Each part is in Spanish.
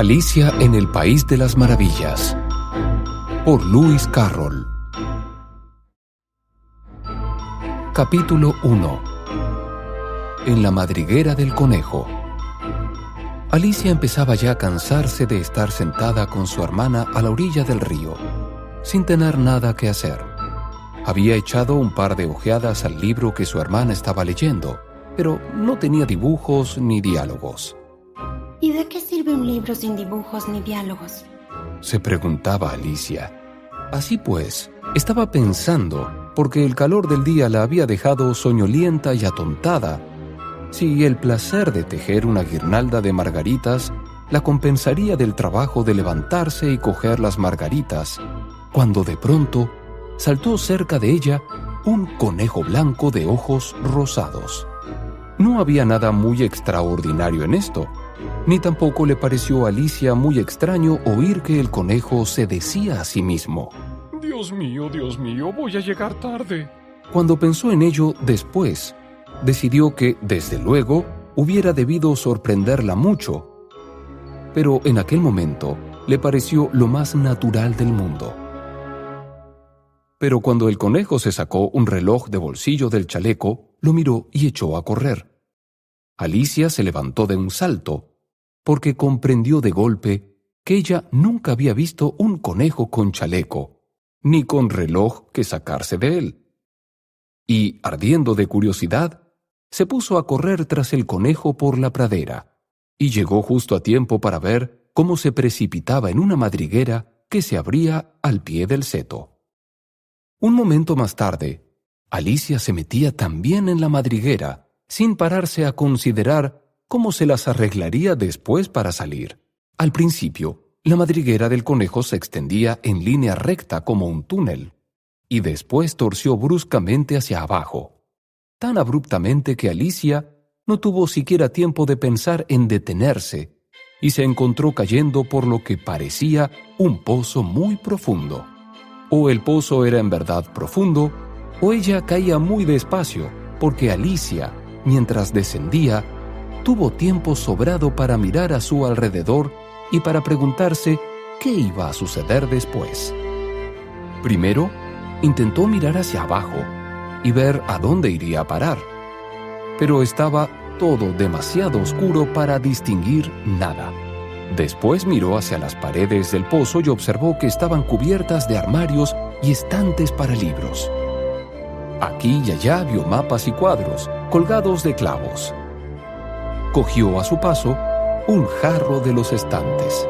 Alicia en el País de las Maravillas, por Lewis Carroll. Capítulo 1. En la madriguera del conejo. Alicia empezaba ya a cansarse de estar sentada con su hermana a la orilla del río, sin tener nada que hacer. Había echado un par de ojeadas al libro que su hermana estaba leyendo, pero no tenía dibujos ni diálogos. ¿Y de qué sirve un libro sin dibujos ni diálogos?, se preguntaba Alicia. Así pues, estaba pensando, porque el calor del día la había dejado soñolienta y atontada, si el placer de tejer una guirnalda de margaritas la compensaría del trabajo de levantarse y coger las margaritas, cuando de pronto saltó cerca de ella un conejo blanco de ojos rosados. No había nada muy extraordinario en esto, ni tampoco le pareció a Alicia muy extraño oír que el conejo se decía a sí mismo: Dios mío, voy a llegar tarde. Cuando pensó en ello después, decidió que, desde luego, hubiera debido sorprenderla mucho, pero en aquel momento le pareció lo más natural del mundo. Pero cuando el conejo se sacó un reloj de bolsillo del chaleco, lo miró y echó a correr. Alicia se levantó de un salto, porque comprendió de golpe que ella nunca había visto un conejo con chaleco, ni con reloj que sacarse de él. Y, ardiendo de curiosidad, se puso a correr tras el conejo por la pradera, y llegó justo a tiempo para ver cómo se precipitaba en una madriguera que se abría al pie del seto. Un momento más tarde, Alicia se metía también en la madriguera, sin pararse a considerar cómo se las arreglaría después para salir. Al principio, la madriguera del conejo se extendía en línea recta como un túnel, y después torció bruscamente hacia abajo, tan abruptamente que Alicia no tuvo siquiera tiempo de pensar en detenerse, y se encontró cayendo por lo que parecía un pozo muy profundo. O el pozo era en verdad profundo, o ella caía muy despacio, porque Alicia, mientras descendía, tuvo tiempo sobrado para mirar a su alrededor y para preguntarse qué iba a suceder después. Primero, intentó mirar hacia abajo y ver a dónde iría a parar, pero estaba todo demasiado oscuro para distinguir nada. Después miró hacia las paredes del pozo y observó que estaban cubiertas de armarios y estantes para libros. Aquí y allá vio mapas y cuadros colgados de clavos. Cogió a su paso un jarro de los estantes.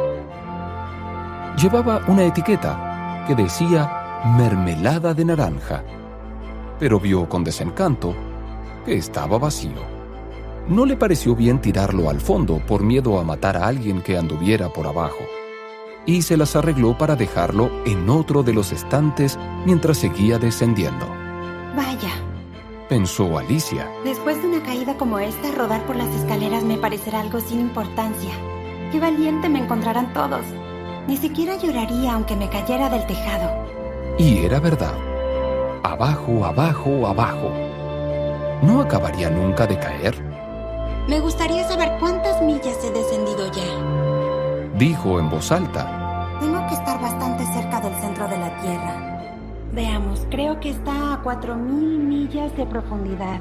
Llevaba una etiqueta que decía mermelada de naranja, pero vio con desencanto que estaba vacío. No le pareció bien tirarlo al fondo por miedo a matar a alguien que anduviera por abajo, y se las arregló para dejarlo en otro de los estantes mientras seguía descendiendo. Vaya, pensó Alicia. Después de una caída como esta, rodar por las escaleras me parecerá algo sin importancia. ¡Qué valiente me encontrarán todos! Ni siquiera lloraría aunque me cayera del tejado. Y era verdad. Abajo, abajo, abajo. ¿No acabaría nunca de caer? Me gustaría saber cuántas millas he descendido ya, dijo en voz alta. Tengo que estar bastante cerca del centro de la Tierra. Veamos, creo que está a 4.000 millas de profundidad.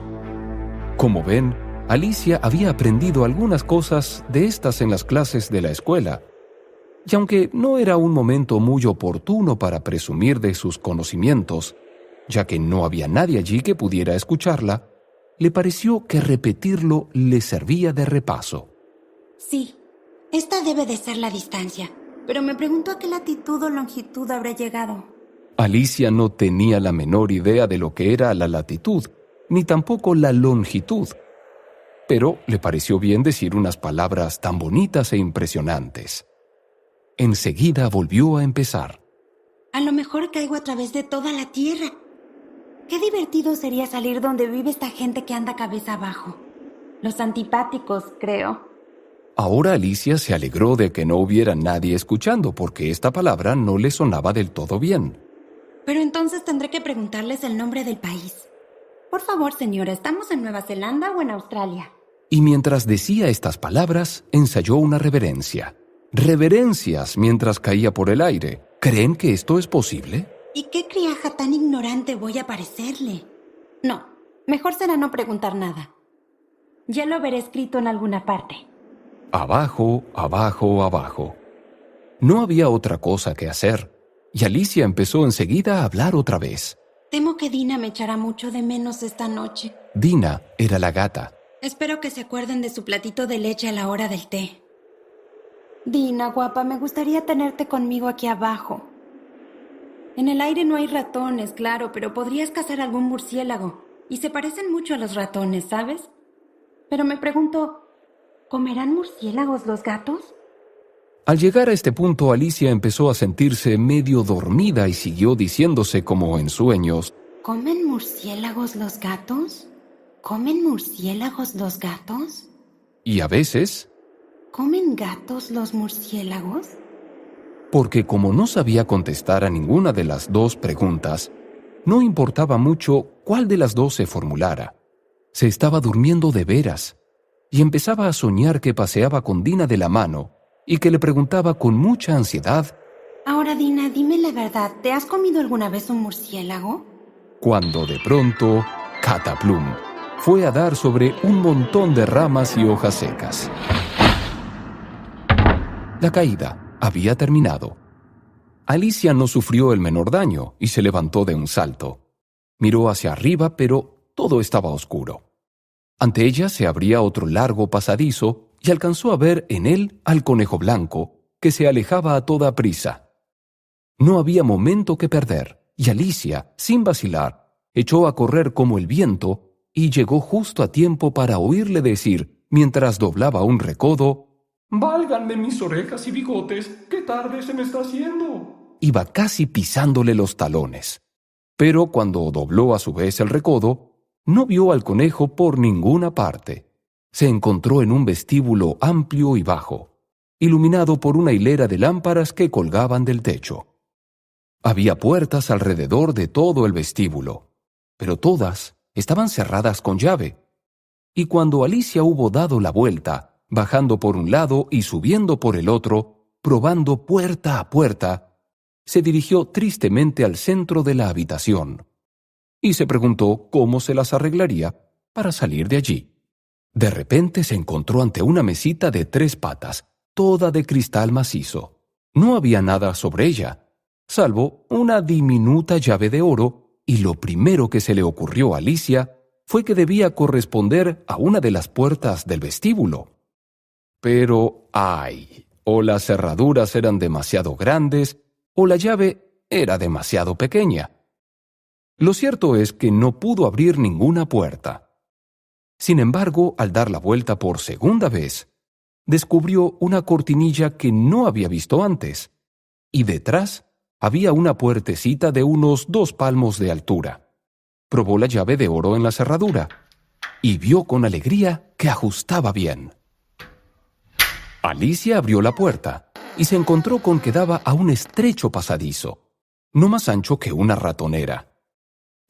Como ven, Alicia había aprendido algunas cosas de estas en las clases de la escuela, y aunque no era un momento muy oportuno para presumir de sus conocimientos, ya que no había nadie allí que pudiera escucharla, le pareció que repetirlo le servía de repaso. Sí, esta debe de ser la distancia, pero me pregunto a qué latitud o longitud habré llegado. Alicia no tenía la menor idea de lo que era la latitud, ni tampoco la longitud, pero le pareció bien decir unas palabras tan bonitas e impresionantes. Enseguida volvió a empezar. A lo mejor caigo a través de toda la Tierra. Qué divertido sería salir donde vive esta gente que anda cabeza abajo. Los antipáticos, creo. Ahora Alicia se alegró de que no hubiera nadie escuchando, porque esta palabra no le sonaba del todo bien. Pero entonces tendré que preguntarles el nombre del país. Por favor, señora, ¿estamos en Nueva Zelanda o en Australia? Y mientras decía estas palabras, ensayó una reverencia. reverencias mientras caía por el aire. ¿Creen que esto es posible? ¿Y qué criaja tan ignorante voy a parecerle? No, mejor será no preguntar nada. Ya lo veré escrito en alguna parte. Abajo, abajo, abajo. No había otra cosa que hacer, y Alicia empezó enseguida a hablar otra vez. Temo que Dina me echará mucho de menos esta noche. Dina era la gata. Espero que se acuerden de su platito de leche a la hora del té. Dina, guapa, me gustaría tenerte conmigo aquí abajo. En el aire no hay ratones, claro, pero podrías cazar algún murciélago. Y se parecen mucho a los ratones, ¿sabes? Pero me pregunto, ¿comerán murciélagos los gatos? Al llegar a este punto, Alicia empezó a sentirse medio dormida y siguió diciéndose como en sueños: ¿Comen murciélagos los gatos? ¿Comen murciélagos los gatos? Y a veces, ¿Comen gatos los murciélagos? porque como no sabía contestar a ninguna de las dos preguntas, no importaba mucho cuál de las dos se formulara. Se estaba durmiendo de veras y empezaba a soñar que paseaba con Dina de la mano y que le preguntaba con mucha ansiedad: Ahora, Dina, dime la verdad, ¿te has comido alguna vez un murciélago? cuando de pronto, cataplum, fue a dar sobre un montón de ramas y hojas secas. La caída había terminado. Alicia no sufrió el menor daño y se levantó de un salto. Miró hacia arriba, pero todo estaba oscuro. Ante ella se abría otro largo pasadizo y alcanzó a ver en él al conejo blanco, que se alejaba a toda prisa. No había momento que perder, y Alicia, sin vacilar, echó a correr como el viento y llegó justo a tiempo para oírle decir, mientras doblaba un recodo: Válganme mis orejas y bigotes, qué tarde se me está haciendo. Iba casi pisándole los talones. Pero cuando dobló a su vez el recodo, no vio al conejo por ninguna parte. Se encontró en un vestíbulo amplio y bajo, iluminado por una hilera de lámparas que colgaban del techo. Había puertas alrededor de todo el vestíbulo, pero todas estaban cerradas con llave. Y cuando Alicia hubo dado la vuelta, bajando por un lado y subiendo por el otro, probando puerta a puerta, se dirigió tristemente al centro de la habitación y se preguntó cómo se las arreglaría para salir de allí. De repente se encontró ante una mesita de 3 patas, toda de cristal macizo. No había nada sobre ella, salvo una diminuta llave de oro, y lo primero que se le ocurrió a Alicia fue que debía corresponder a una de las puertas del vestíbulo. Pero, ¡ay! O las cerraduras eran demasiado grandes, o la llave era demasiado pequeña. Lo cierto es que no pudo abrir ninguna puerta. Sin embargo, al dar la vuelta por segunda vez, descubrió una cortinilla que no había visto antes, y detrás había una puertecita de unos 2 palmos de altura. Probó la llave de oro en la cerradura, y vio con alegría que ajustaba bien. Alicia abrió la puerta y se encontró con que daba a un estrecho pasadizo, no más ancho que una ratonera.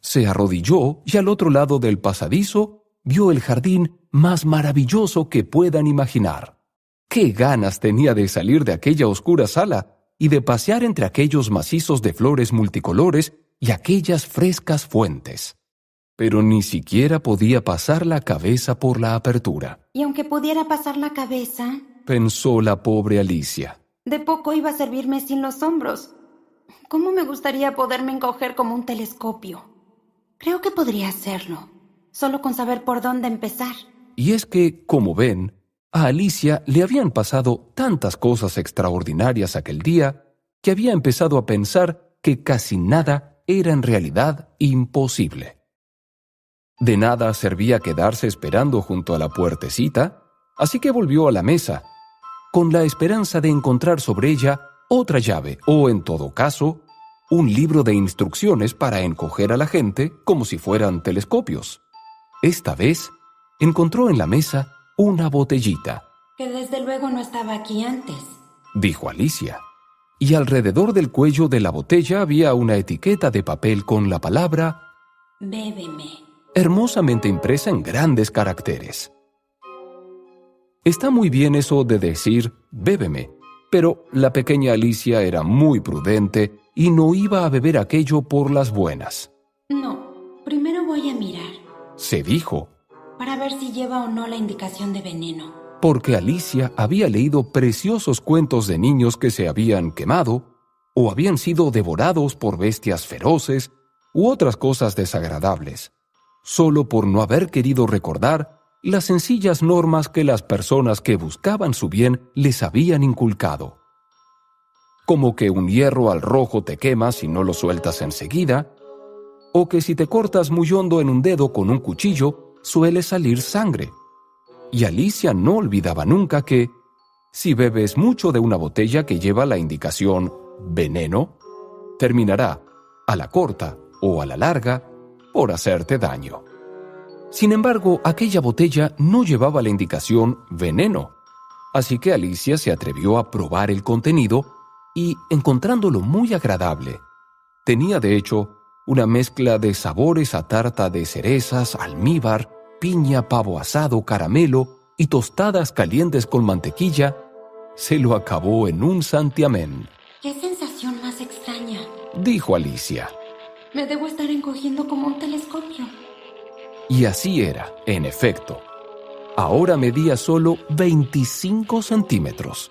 Se arrodilló y al otro lado del pasadizo vio el jardín más maravilloso que puedan imaginar. ¡Qué ganas tenía de salir de aquella oscura sala y de pasear entre aquellos macizos de flores multicolores y aquellas frescas fuentes! Pero ni siquiera podía pasar la cabeza por la apertura. Y aunque pudiera pasar la cabeza, Pensó la pobre Alicia. de poco iba a servirme sin los hombros. ¿Cómo me gustaría poderme encoger como un telescopio? Creo que podría hacerlo, solo con saber por dónde empezar. Y es que, como ven, a Alicia le habían pasado tantas cosas extraordinarias aquel día que había empezado a pensar que casi nada era en realidad imposible. De nada servía quedarse esperando junto a la puertecita, así que volvió a la mesa, con la esperanza de encontrar sobre ella otra llave o, en todo caso, un libro de instrucciones para encoger a la gente como si fueran telescopios. Esta vez encontró en la mesa una botellita, Que desde luego no estaba aquí antes. dijo Alicia, y alrededor del cuello de la botella había una etiqueta de papel con la palabra Bébeme. hermosamente impresa en grandes caracteres. Está muy bien eso de decir bébeme, Pero la pequeña Alicia era muy prudente y no iba a beber aquello por las buenas. No, primero voy a mirar, Se dijo, para ver si lleva o no la indicación de veneno. porque Alicia había leído preciosos cuentos de niños que se habían quemado o habían sido devorados por bestias feroces u otras cosas desagradables, solo por no haber querido recordar las sencillas normas que las personas que buscaban su bien les habían inculcado. Como que un hierro al rojo te quema si no lo sueltas enseguida, o que si te cortas muy hondo en un dedo con un cuchillo, suele salir sangre. Y Alicia no olvidaba nunca que, si bebes mucho de una botella que lleva la indicación veneno, terminará, a la corta o a la larga, por hacerte daño. Sin embargo, aquella botella no llevaba la indicación veneno, así que Alicia se atrevió a probar el contenido y, encontrándolo muy agradable, tenía de hecho una mezcla de sabores a tarta de cerezas, almíbar, piña, pavo asado, caramelo y tostadas calientes con mantequilla, se lo acabó en un santiamén. ¡Qué sensación más extraña! Dijo Alicia. Me debo estar encogiendo como un telescopio. Y así era, en efecto. Ahora medía solo 25 centímetros.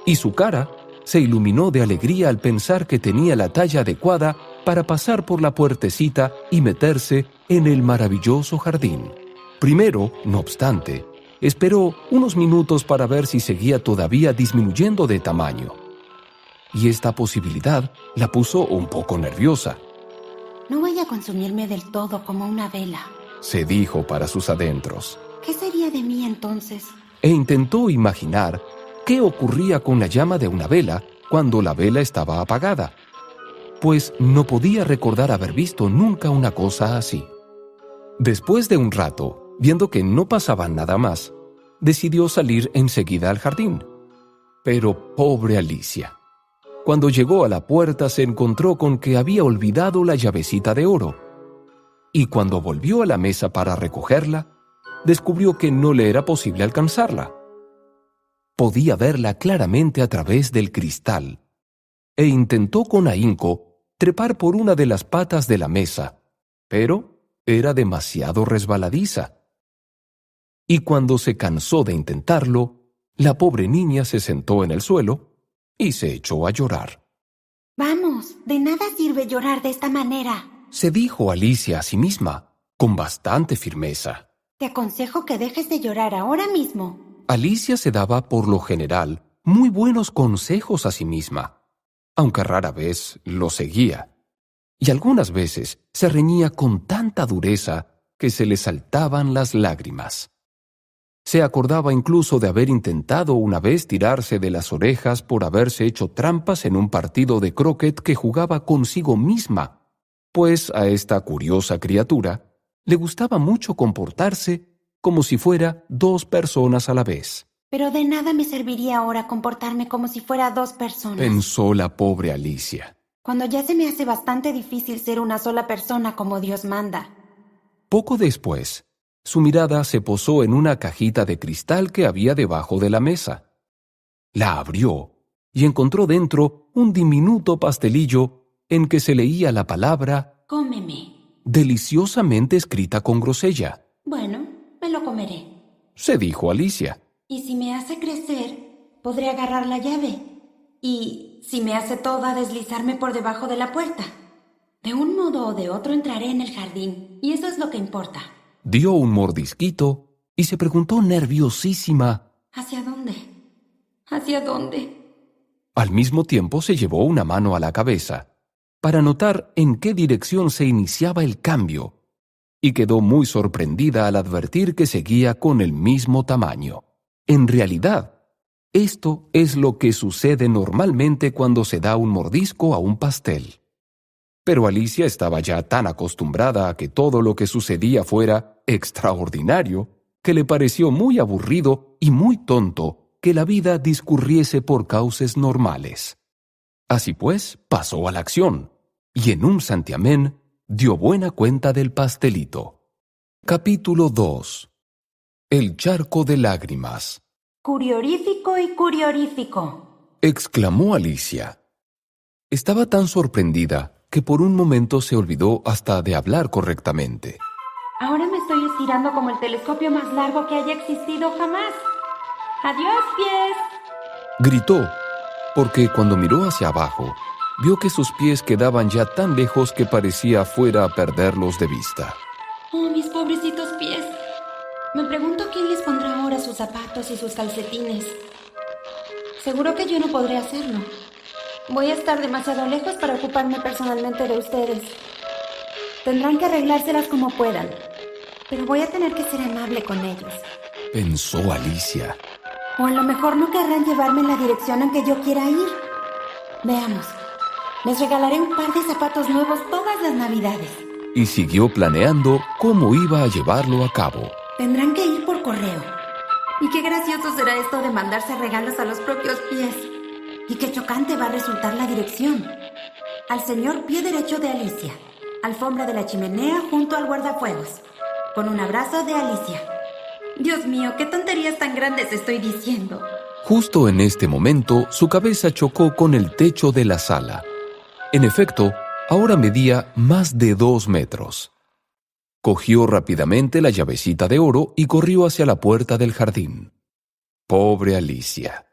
Y su cara se iluminó de alegría al pensar que tenía la talla adecuada para pasar por la puertecita y meterse en el maravilloso jardín. Primero, no obstante, esperó unos minutos para ver si seguía todavía disminuyendo de tamaño. Y esta posibilidad la puso un poco nerviosa. No voy a consumirme del todo como una vela. Se dijo para sus adentros. ¿Qué sería de mí entonces? E intentó imaginar qué ocurría con la llama de una vela cuando la vela estaba apagada, pues no podía recordar haber visto nunca una cosa así. Después de un rato, viendo que no pasaba nada más, decidió salir enseguida al jardín. Pero pobre Alicia. Cuando llegó a la puerta se encontró con que había olvidado la llavecita de oro. Y cuando volvió a la mesa para recogerla, descubrió que no le era posible alcanzarla. Podía verla claramente a través del cristal, e intentó con ahínco trepar por una de las patas de la mesa, pero era demasiado resbaladiza. Y cuando se cansó de intentarlo, la pobre niña se sentó en el suelo y se echó a llorar. Vamos, de nada sirve llorar de esta manera. Se dijo Alicia a sí misma, con bastante firmeza. Te aconsejo que dejes de llorar ahora mismo. Alicia se daba, por lo general, muy buenos consejos a sí misma, aunque rara vez los seguía. Y algunas veces se reñía con tanta dureza que se le saltaban las lágrimas. Se acordaba incluso de haber intentado una vez tirarse de las orejas por haberse hecho trampas en un partido de croquet que jugaba consigo misma, pues a esta curiosa criatura le gustaba mucho comportarse como si fuera dos personas a la vez. Pero de nada me serviría ahora comportarme como si fuera dos personas. Pensó la pobre Alicia. Cuando ya se me hace bastante difícil ser una sola persona como Dios manda. Poco después, su mirada se posó en una cajita de cristal que había debajo de la mesa. La abrió y encontró dentro un diminuto pastelillo en que se leía la palabra Cómeme. deliciosamente escrita con grosella. Bueno, me lo comeré. Se dijo Alicia. Y si me hace crecer, podré agarrar la llave. Y si me hace toda deslizarme por debajo de la puerta. De un modo o de otro entraré en el jardín, y eso es lo que importa. Dio un mordisquito y se preguntó nerviosísima. ¿Hacia dónde? ¿Hacia dónde? Al mismo tiempo se llevó una mano a la cabeza para notar en qué dirección se iniciaba el cambio, y quedó muy sorprendida al advertir que seguía con el mismo tamaño. En realidad, esto es lo que sucede normalmente cuando se da un mordisco a un pastel. Pero Alicia estaba ya tan acostumbrada a que todo lo que sucedía fuera extraordinario, que le pareció muy aburrido y muy tonto que la vida discurriese por cauces normales. Así pues, pasó a la acción, y en un santiamén dio buena cuenta del pastelito. Capítulo 2. El charco de lágrimas. Curiorífico y curiorífico. exclamó Alicia. Estaba tan sorprendida que por un momento se olvidó hasta de hablar correctamente. Ahora me estoy estirando como el telescopio más largo que haya existido jamás. ¡Adiós, pies! Gritó, porque cuando miró hacia abajo, vio que sus pies quedaban ya tan lejos que parecía fuera a perderlos de vista. ¡Oh, mis pobrecitos pies! Me pregunto quién les pondrá ahora sus zapatos y sus calcetines. Seguro que yo no podré hacerlo. Voy a estar demasiado lejos para ocuparme personalmente de ustedes. Tendrán que arreglárselas como puedan, pero voy a tener que ser amable con ellos. Pensó Alicia. O a lo mejor no querrán llevarme en la dirección en que yo quiera ir. Veamos. Les regalaré un par de zapatos nuevos todas las Navidades. Y siguió planeando cómo iba a llevarlo a cabo. Tendrán que ir por correo. Y qué gracioso será esto de mandarse regalos a los propios pies. Y qué chocante va a resultar la dirección. Al señor pie derecho de Alicia. Alfombra de la chimenea junto al guardafuegos. Con un abrazo de Alicia. Dios mío, qué tonterías tan grandes estoy diciendo. Justo en este momento, su cabeza chocó con el techo de la sala. En efecto, ahora medía más de 2 metros. Cogió rápidamente la llavecita de oro y corrió hacia la puerta del jardín. Pobre Alicia.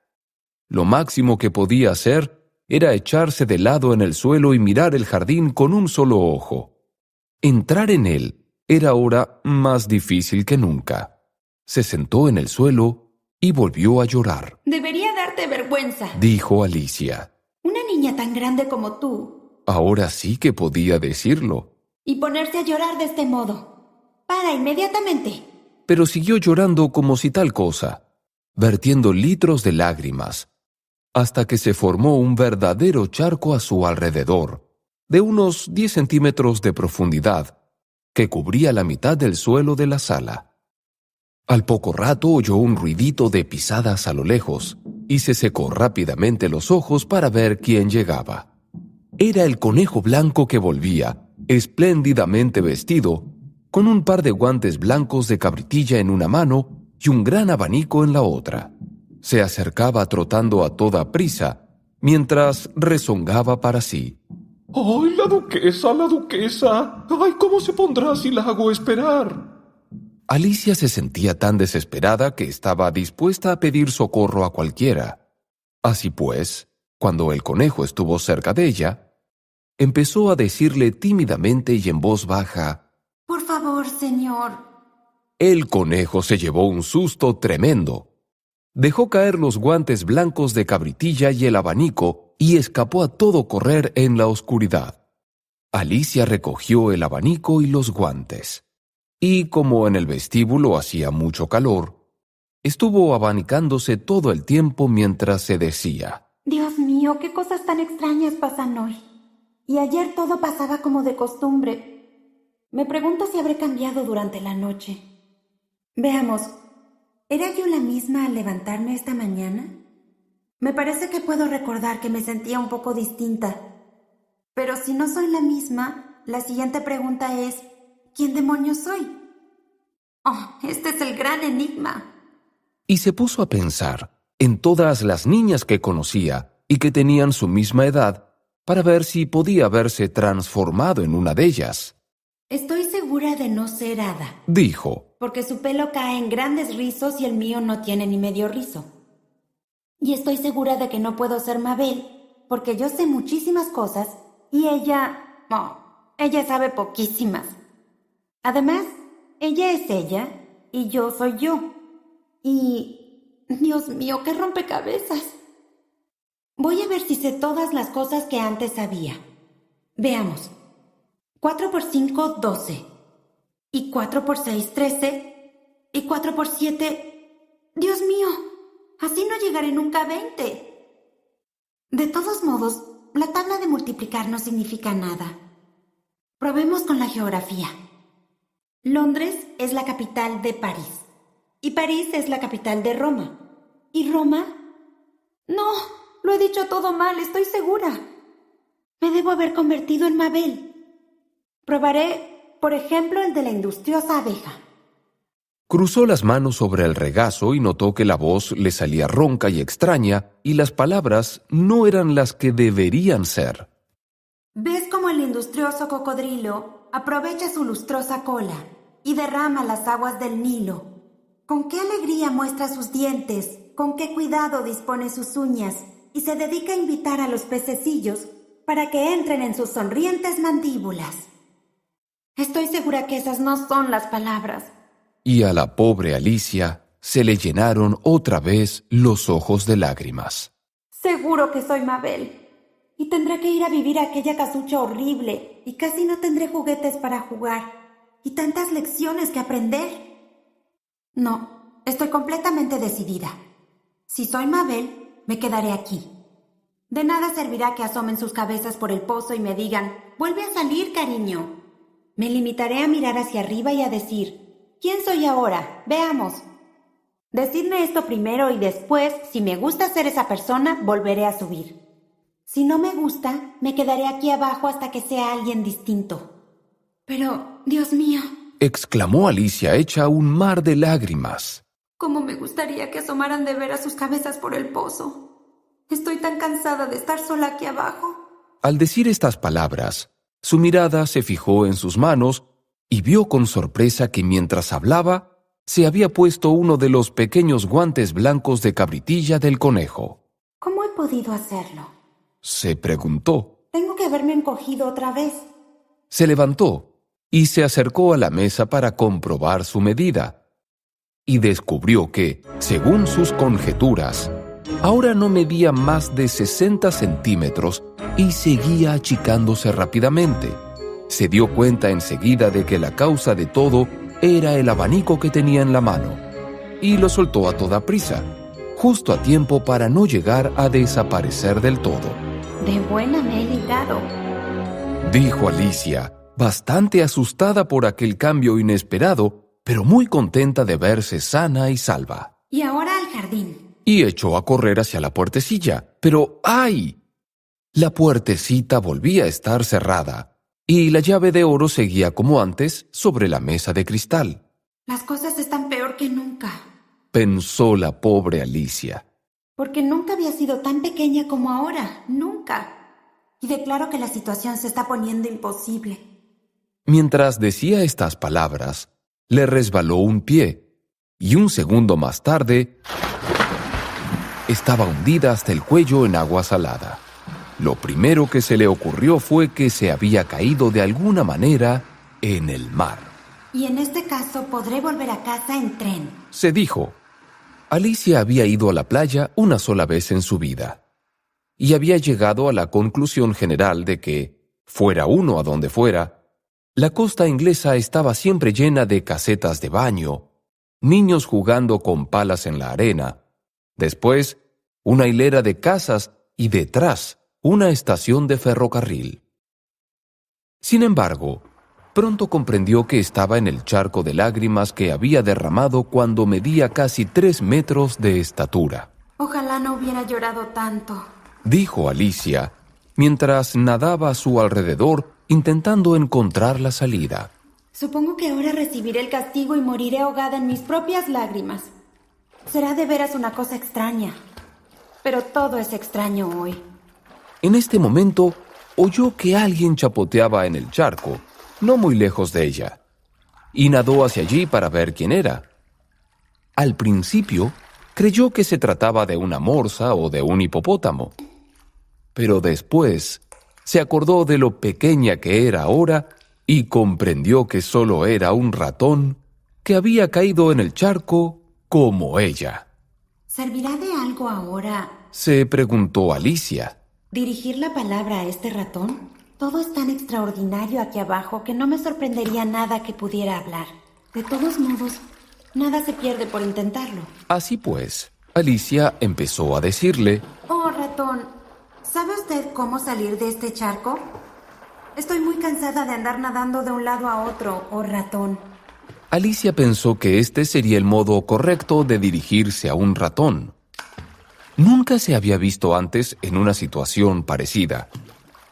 Lo máximo que podía hacer era echarse de lado en el suelo y mirar el jardín con un solo ojo. Entrar en él era ahora más difícil que nunca. Se sentó en el suelo y volvió a llorar. Debería darte vergüenza, dijo Alicia. Una niña tan grande como tú. Ahora sí que podía decirlo. Y ponerse a llorar de este modo. Para inmediatamente. Pero siguió llorando como si tal cosa, vertiendo litros de lágrimas, hasta que se formó un verdadero charco a su alrededor, de unos 10 centímetros de profundidad, que cubría la mitad del suelo de la sala. Al poco rato oyó un ruidito de pisadas a lo lejos, y se secó rápidamente los ojos para ver quién llegaba. Era el conejo blanco que volvía, espléndidamente vestido, con un par de guantes blancos de cabritilla en una mano y un gran abanico en la otra. Se acercaba trotando a toda prisa, mientras rezongaba para sí. ¡Ay, la duquesa, la duquesa! ¡Ay, cómo se pondrá si la hago esperar! Alicia se sentía tan desesperada que estaba dispuesta a pedir socorro a cualquiera. Así pues, cuando el conejo estuvo cerca de ella, empezó a decirle tímidamente y en voz baja: «Por favor, señor». El conejo se llevó un susto tremendo. Dejó caer los guantes blancos de cabritilla y el abanico y escapó a todo correr en la oscuridad. Alicia recogió el abanico y los guantes. Y como en el vestíbulo hacía mucho calor, estuvo abanicándose todo el tiempo mientras se decía: Dios mío, qué cosas tan extrañas pasan hoy. Y ayer todo pasaba como de costumbre. Me pregunto si habré cambiado durante la noche. Veamos, ¿era yo la misma al levantarme esta mañana? Me parece que puedo recordar que me sentía un poco distinta. Pero si no soy la misma, la siguiente pregunta es: ¿quién demonios soy? Oh, este es el gran enigma. Y se puso a pensar en todas las niñas que conocía y que tenían su misma edad para ver si podía haberse transformado en una de ellas. Estoy segura de no ser Ada, dijo, porque su pelo cae en grandes rizos y el mío no tiene ni medio rizo. Y estoy segura de que no puedo ser Mabel, porque yo sé muchísimas cosas y ella sabe poquísimas. Además, ella es ella y yo soy yo. Y, Dios mío, qué rompecabezas. Voy a ver si sé todas las cosas que antes sabía. Veamos. 4 por 5, 12. Y 4 por 6, 13. Y 4 por 7... ¡Dios mío! Así no llegaré nunca a 20. De todos modos, la tabla de multiplicar no significa nada. Probemos con la geografía. Londres es la capital de París. Y París es la capital de Roma. ¿Y Roma? No, lo he dicho todo mal, estoy segura. Me debo haber convertido en Mabel. Probaré, por ejemplo, el de la industriosa abeja. Cruzó las manos sobre el regazo y notó que la voz le salía ronca y extraña y las palabras no eran las que deberían ser. ¿Ves cómo el industrioso cocodrilo aprovecha su lustrosa cola y derrama las aguas del Nilo? ¿Con qué alegría muestra sus dientes? ¿Con qué cuidado dispone sus uñas? Y se dedica a invitar a los pececillos para que entren en sus sonrientes mandíbulas. Estoy segura que esas no son las palabras. Y a la pobre Alicia se le llenaron otra vez los ojos de lágrimas. Seguro que soy Mabel. Y tendré que ir a vivir a aquella casucha horrible. Y casi no tendré juguetes para jugar. Y tantas lecciones que aprender. No, estoy completamente decidida. Si soy Mabel, me quedaré aquí. De nada servirá que asomen sus cabezas por el pozo y me digan, «Vuelve a salir, cariño». Me limitaré a mirar hacia arriba y a decir, «¿Quién soy ahora? Veamos». Decidme esto primero y después, si me gusta ser esa persona, volveré a subir. Si no me gusta, me quedaré aquí abajo hasta que sea alguien distinto. Pero, Dios mío, exclamó Alicia hecha un mar de lágrimas. cómo me gustaría que asomaran de veras sus cabezas por el pozo. Estoy tan cansada de estar sola aquí abajo. Al decir estas palabras, su mirada se fijó en sus manos y vio con sorpresa que mientras hablaba, se había puesto uno de los pequeños guantes blancos de cabritilla del conejo. ¿Cómo he podido hacerlo? Se preguntó. Tengo que haberme encogido otra vez. Se levantó y se acercó a la mesa para comprobar su medida. Y descubrió que, según sus conjeturas, ahora no medía más de 60 centímetros y seguía achicándose rápidamente. Se dio cuenta enseguida de que la causa de todo era el abanico que tenía en la mano, y lo soltó a toda prisa, justo a tiempo para no llegar a desaparecer del todo. De buena me he librado, Dijo Alicia, bastante asustada por aquel cambio inesperado, pero muy contenta de verse sana y salva. Y ahora al jardín. Y echó a correr hacia la puertecilla. Pero ¡ay! La puertecita volvía a estar cerrada, y la llave de oro seguía como antes sobre la mesa de cristal. Las cosas están peor que nunca. Pensó la pobre Alicia. Porque nunca había sido tan pequeña como ahora. Nunca. Y declaro que la situación se está poniendo imposible. Mientras decía estas palabras, le resbaló un pie, y un segundo más tarde estaba hundida hasta el cuello en agua salada. Lo primero que se le ocurrió fue que se había caído de alguna manera en el mar. Y en este caso podré volver a casa en tren. Se dijo. Alicia había ido a la playa una sola vez en su vida, y había llegado a la conclusión general de que, fuera uno a donde fuera, la costa inglesa estaba siempre llena de casetas de baño, niños jugando con palas en la arena, después una hilera de casas y detrás una estación de ferrocarril. Sin embargo, pronto comprendió que estaba en el charco de lágrimas que había derramado cuando medía casi 3 metros de estatura. Ojalá no hubiera llorado tanto, Dijo Alicia, mientras nadaba a su alrededor intentando encontrar la salida. Supongo que ahora recibiré el castigo y moriré ahogada en mis propias lágrimas. Será de veras una cosa extraña. Pero todo es extraño hoy. En este momento, oyó que alguien chapoteaba en el charco, no muy lejos de ella, y nadó hacia allí para ver quién era. Al principio, creyó que se trataba de una morsa o de un hipopótamo. Pero después se acordó de lo pequeña que era ahora y comprendió que solo era un ratón que había caído en el charco como ella. ¿Servirá de algo ahora Se preguntó Alicia. dirigir la palabra a este ratón? Todo es tan extraordinario aquí abajo que no me sorprendería nada que pudiera hablar. De todos modos, nada se pierde por intentarlo. Así pues, Alicia empezó a decirle: Oh, ratón, ¿sabe usted cómo salir de este charco? Estoy muy cansada de andar nadando de un lado a otro, oh ratón. Alicia pensó que este sería el modo correcto de dirigirse a un ratón. Nunca se había visto antes en una situación parecida,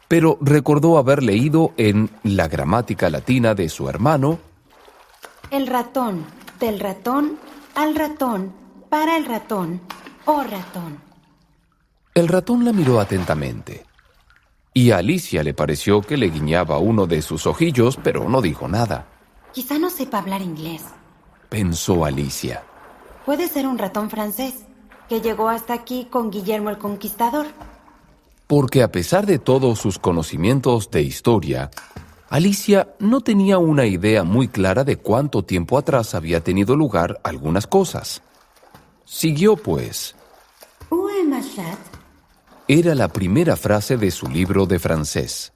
pero recordó haber leído en la gramática latina de su hermano: El ratón, Del ratón al ratón, para el ratón, oh ratón. El ratón la miró atentamente. Y a Alicia le pareció que le guiñaba uno de sus ojillos, pero no dijo nada. Quizá no sepa hablar inglés. Pensó Alicia. Puede ser un ratón francés, que llegó hasta aquí con Guillermo el Conquistador. Porque a pesar de todos sus conocimientos de historia, Alicia no tenía una idea muy clara de cuánto tiempo atrás había tenido lugar algunas cosas. Siguió, pues. Où est ma chatte? Era la primera frase de su libro de francés.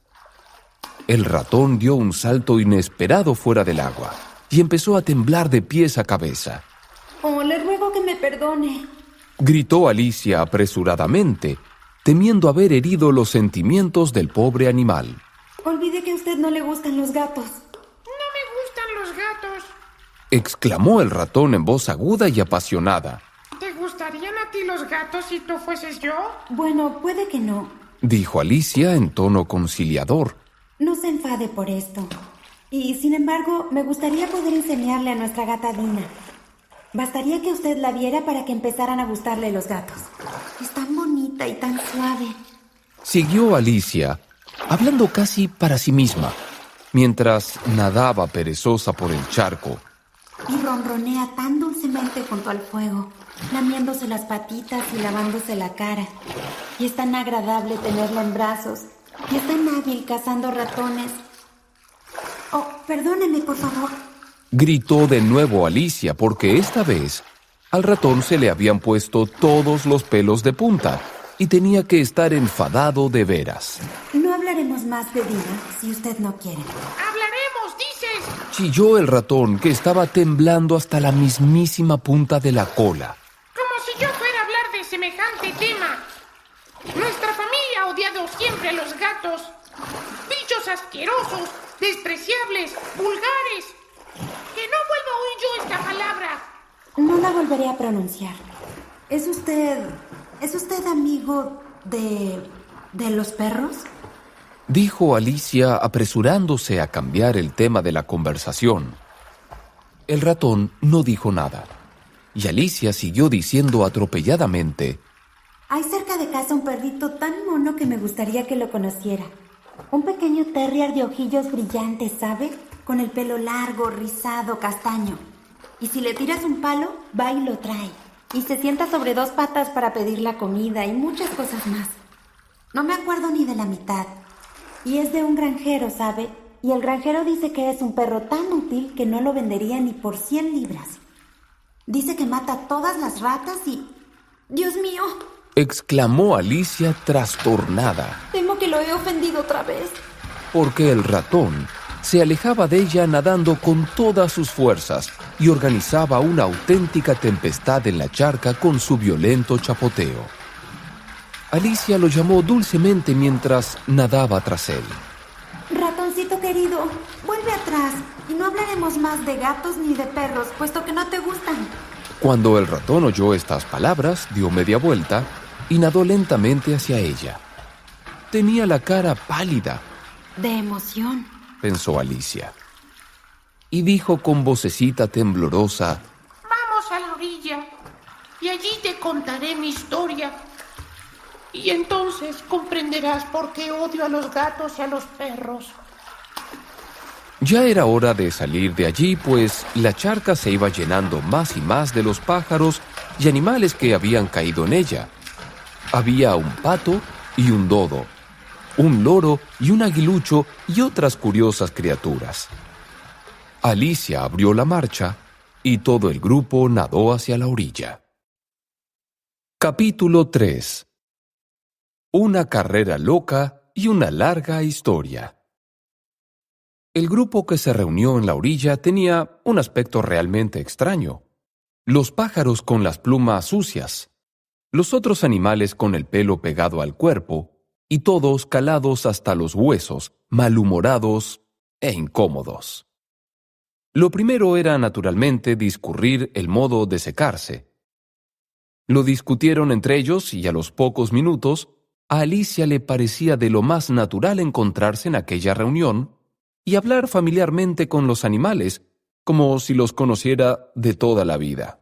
El ratón dio un salto inesperado fuera del agua y empezó a temblar de pies a cabeza. Oh, le ruego que me perdone. Gritó Alicia apresuradamente, temiendo haber herido los sentimientos del pobre animal. Olvide que a usted no le gustan los gatos. No me gustan los gatos. Exclamó el ratón en voz aguda y apasionada. ¿Te gustarían a ti los gatos si tú fueses yo? Bueno, puede que no. Dijo Alicia en tono conciliador. No se enfade por esto. Y, sin embargo, me gustaría poder enseñarle a nuestra gata Dina. Bastaría que usted la viera para que empezaran a gustarle los gatos. Es tan bonita y tan suave. Siguió Alicia, hablando casi para sí misma, mientras nadaba perezosa por el charco. Y ronronea tan dulcemente junto al fuego, lamiéndose las patitas y lavándose la cara. Y es tan agradable tenerla en brazos. Y es tan hábil cazando ratones. Oh, perdóneme, por favor. Gritó de nuevo Alicia porque esta vez al ratón se le habían puesto todos los pelos de punta y tenía que estar enfadado de veras. No hablaremos más de Dina, si usted no quiere. ¡Hablaremos, dices! Chilló el ratón, que estaba temblando hasta la mismísima punta de la cola. Como si yo fuera a hablar de semejante tema. Nuestra familia ha odiado siempre a los gatos. Bichos asquerosos, despreciables, vulgares. Que no vuelva a oír yo esta palabra. No la volveré a pronunciar. ¿Es usted amigo de los perros? Dijo Alicia apresurándose a cambiar el tema de la conversación. El ratón no dijo nada, y Alicia siguió diciendo atropelladamente: Hay cerca de casa un perrito tan mono que me gustaría que lo conociera. Un pequeño terrier de ojillos brillantes, ¿sabe? Con el pelo largo, rizado, castaño. Y si le tiras un palo, va y lo trae. Y se sienta sobre 2 patas para pedir la comida y muchas cosas más. No me acuerdo ni de la mitad. Y es de un granjero, ¿sabe? Y el granjero dice que es un perro tan útil que no lo vendería ni por 100 libras. Dice que mata todas las ratas y... ¡Dios mío! exclamó Alicia trastornada, Temo que lo he ofendido otra vez. porque el ratón se alejaba de ella nadando con todas sus fuerzas y organizaba una auténtica tempestad en la charca con su violento chapoteo. Alicia lo llamó dulcemente mientras nadaba tras él. Ratoncito querido, vuelve atrás y no hablaremos más de gatos ni de perros, puesto que no te gustan. Cuando el ratón oyó estas palabras, dio media vuelta y nadó lentamente hacia ella. Tenía la cara pálida, De emoción. pensó Alicia, y dijo con vocecita temblorosa: Vamos a la orilla y allí te contaré mi historia. Y entonces comprenderás por qué odio a los gatos y a los perros. Ya era hora de salir de allí, pues la charca se iba llenando más y más de los pájaros y animales que habían caído en ella. Había un pato y un dodo, un loro y un aguilucho y otras curiosas criaturas. Alicia abrió la marcha y todo el grupo nadó hacia la orilla. Capítulo 3. Una carrera loca y una larga historia. El grupo que se reunió en la orilla tenía un aspecto realmente extraño. Los pájaros con las plumas sucias, los otros animales con el pelo pegado al cuerpo, y todos calados hasta los huesos, malhumorados e incómodos. Lo primero era, naturalmente, discurrir el modo de secarse. Lo discutieron entre ellos y a los pocos minutos, a Alicia le parecía de lo más natural encontrarse en aquella reunión y hablar familiarmente con los animales, como si los conociera de toda la vida.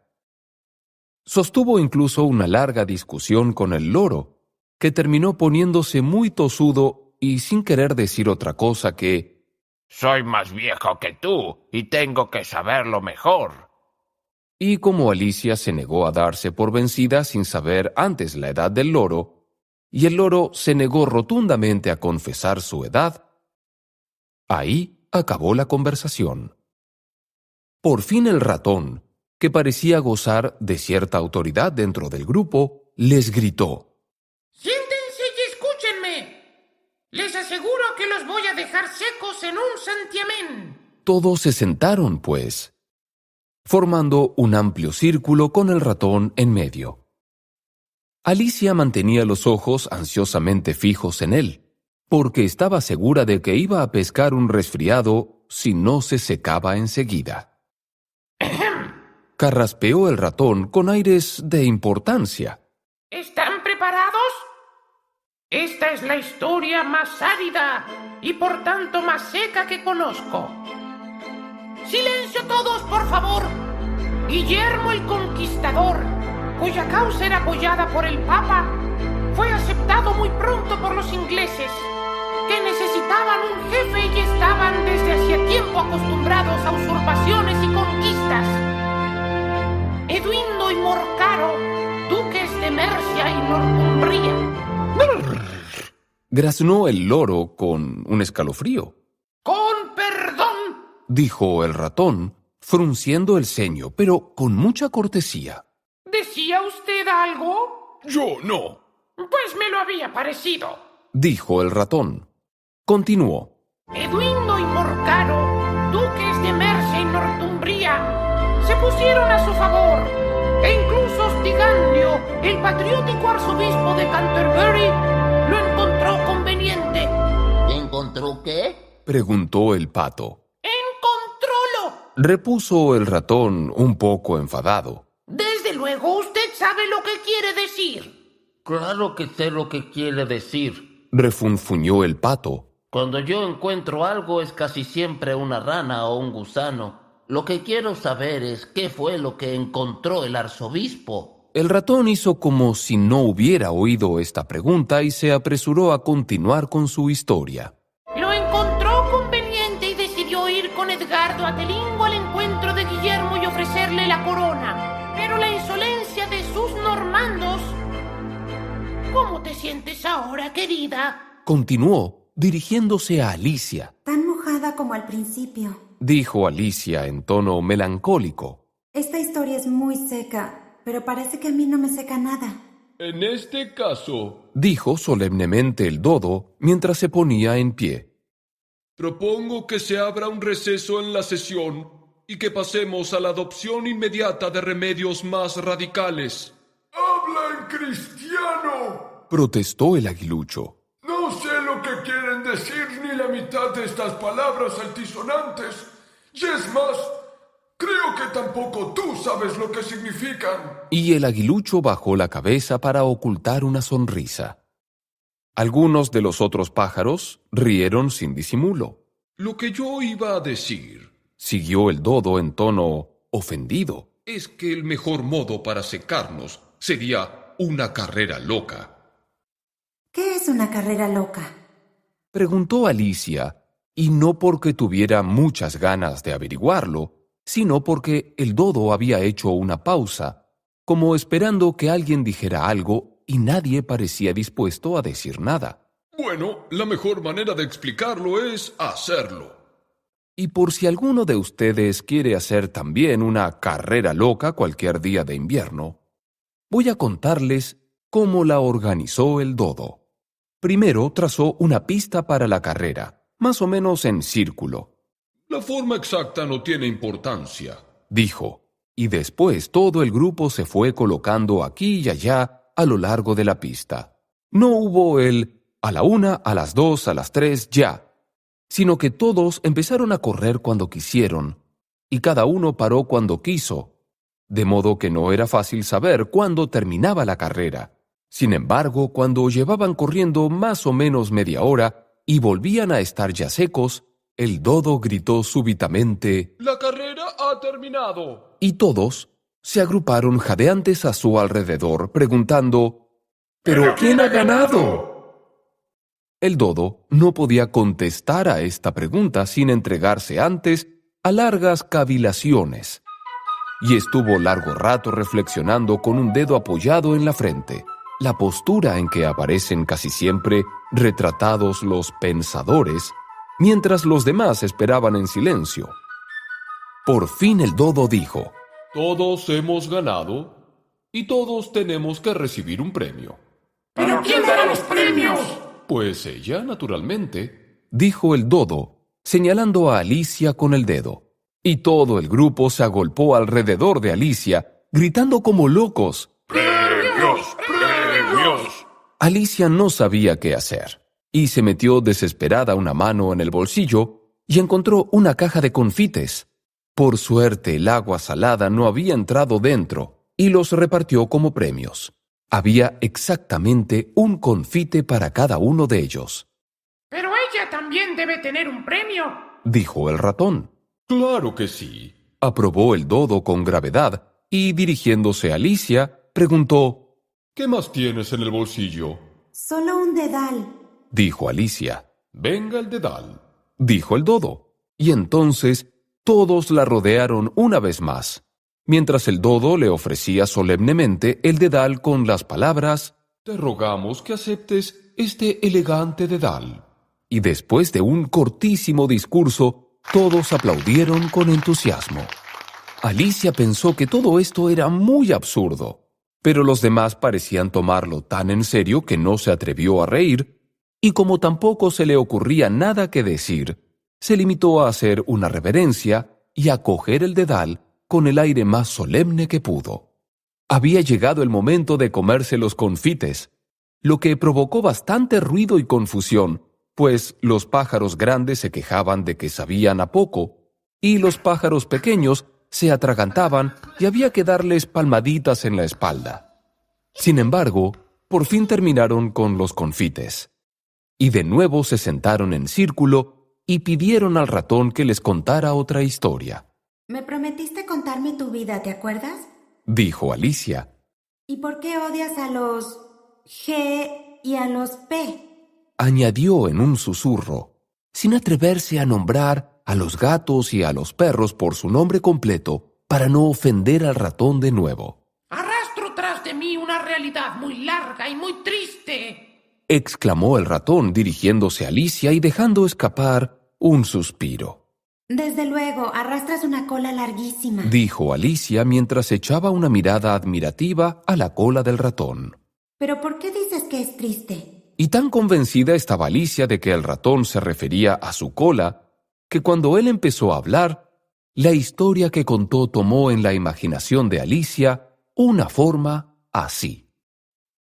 Sostuvo incluso una larga discusión con el loro, que terminó poniéndose muy tosudo y sin querer decir otra cosa que «Soy más viejo que tú y tengo que saberlo mejor». Y como Alicia se negó a darse por vencida sin saber antes la edad del loro, y el loro se negó rotundamente a confesar su edad, ahí acabó la conversación. Por fin el ratón, que parecía gozar de cierta autoridad dentro del grupo, les gritó: Siéntense y escúchenme. Les aseguro que los voy a dejar secos en un santiamén. Todos se sentaron, pues, formando un amplio círculo con el ratón en medio. Alicia mantenía los ojos ansiosamente fijos en él, porque estaba segura de que iba a pescar un resfriado si no se secaba enseguida. Carraspeó el ratón con aires de importancia. ¿Están preparados? Esta es la historia más árida y por tanto más seca que conozco. ¡Silencio todos, por favor! Guillermo el Conquistador, cuya causa era apoyada por el Papa, fue aceptado muy pronto por los ingleses, que necesitaban un jefe y estaban desde hacía tiempo acostumbrados a usurpaciones y conquistas. Eduindo y Morcaro, duques de Mercia y Northumbria. Graznó el loro con un escalofrío. ¡Con perdón! Dijo el ratón, frunciendo el ceño, pero con mucha cortesía. ¿Decía usted algo? Yo no. Pues me lo había parecido. Dijo el ratón. Continuó. Eduindo y Morcaro, duques de Mercia y Northumbria, se pusieron a su favor, e incluso Ostigandrio, el patriótico arzobispo de Canterbury, lo encontró conveniente. ¿Encontró qué? Preguntó el pato. ¡Encontrólo! Repuso el ratón un poco enfadado. Desde luego usted sabe lo que quiere decir. Claro que sé lo que quiere decir. Refunfuñó el pato. Cuando yo encuentro algo es casi siempre una rana o un gusano. Lo que quiero saber es qué fue lo que encontró el arzobispo. El ratón hizo como si no hubiera oído esta pregunta y se apresuró a continuar con su historia. Lo encontró conveniente y decidió ir con Edgardo Atelingo al encuentro de Guillermo y ofrecerle la corona. Pero la insolencia de sus normandos... ¿Cómo te sientes ahora, querida? Continuó, dirigiéndose a Alicia. Tan mojada como al principio. Dijo Alicia en tono melancólico. Esta historia es muy seca, pero parece que a mí no me seca nada. En este caso, Dijo solemnemente el dodo mientras se ponía en pie. propongo que se abra un receso en la sesión y que pasemos a la adopción inmediata de remedios más radicales. ¡Habla en cristiano! Protestó el aguilucho. No sé lo que quieren decir ni la mitad de estas palabras altisonantes. Y es más, creo que tampoco tú sabes lo que significan. Y el aguilucho bajó la cabeza para ocultar una sonrisa. Algunos de los otros pájaros rieron sin disimulo. Lo que yo iba a decir Siguió el dodo en tono ofendido. es que el mejor modo para secarnos sería una carrera loca. ¿Qué es una carrera loca? Preguntó Alicia, y no porque tuviera muchas ganas de averiguarlo, sino porque el dodo había hecho una pausa, como esperando que alguien dijera algo y nadie parecía dispuesto a decir nada. Bueno, la mejor manera de explicarlo es hacerlo. Y por si alguno de ustedes quiere hacer también una carrera loca cualquier día de invierno, voy a contarles cómo la organizó el dodo. Primero trazó una pista para la carrera, más o menos en círculo. La forma exacta no tiene importancia, Dijo, y después todo el grupo se fue colocando aquí y allá a lo largo de la pista. No hubo el a la 1, a las 2, a las 3, ya, sino que todos empezaron a correr cuando quisieron, y cada uno paró cuando quiso, de modo que no era fácil saber cuándo terminaba la carrera. Sin embargo, cuando llevaban corriendo más o menos media hora y volvían a estar ya secos, El dodo gritó súbitamente ¡La carrera ha terminado! y todos se agruparon jadeantes a su alrededor, preguntando: ¿Pero quién ha ganado? El dodo no podía contestar a esta pregunta sin entregarse antes a largas cavilaciones, y estuvo largo rato reflexionando con un dedo apoyado en la frente, la postura en que aparecen casi siempre retratados los pensadores, mientras los demás esperaban en silencio. Por fin el dodo dijo: Todos hemos ganado y todos tenemos que recibir un premio. ¿Pero quién dará los premios? Pues ella, naturalmente. Dijo el dodo, señalando a Alicia con el dedo. Y todo el grupo se agolpó alrededor de Alicia, gritando como locos: ¡Premios! ¡Premios! Alicia no sabía qué hacer, y se metió desesperada una mano en el bolsillo y encontró una caja de confites. Por suerte, el agua salada no había entrado dentro, y los repartió como premios. Había exactamente un confite para cada uno de ellos. Pero ella también debe tener un premio, Dijo el ratón. ¡Claro que sí! Aprobó el dodo con gravedad, y dirigiéndose a Alicia, preguntó: ¿Qué más tienes en el bolsillo? Solo un dedal. Dijo Alicia. Venga el dedal. Dijo el dodo. Y entonces todos la rodearon una vez más, mientras el dodo le ofrecía solemnemente el dedal con las palabras: Te rogamos que aceptes este elegante dedal. Y después de un cortísimo discurso, todos aplaudieron con entusiasmo. Alicia pensó que todo esto era muy absurdo, pero los demás parecían tomarlo tan en serio que no se atrevió a reír, y como tampoco se le ocurría nada que decir, se limitó a hacer una reverencia y a coger el dedal con el aire más solemne que pudo. Había llegado el momento de comerse los confites, lo que provocó bastante ruido y confusión, pues los pájaros grandes se quejaban de que sabían a poco, y los pájaros pequeños se atragantaban y había que darles palmaditas en la espalda. Sin embargo, por fin terminaron con los confites, y de nuevo se sentaron en círculo y pidieron al ratón que les contara otra historia. Me prometiste contarme tu vida, ¿te acuerdas? Dijo Alicia. ¿Y por qué odias a los G y a los P? Añadió en un susurro, sin atreverse a nombrar a los gatos y a los perros por su nombre completo para no ofender al ratón de nuevo. Arrastro tras de mí una realidad muy larga y muy triste, exclamó el ratón dirigiéndose a Alicia y dejando escapar un suspiro. Desde luego, arrastras una cola larguísima. Dijo Alicia mientras echaba una mirada admirativa a la cola del ratón. ¿Pero por qué dices que es triste? Y tan convencida estaba Alicia de que el ratón se refería a su cola, que cuando él empezó a hablar, la historia que contó tomó en la imaginación de Alicia una forma así.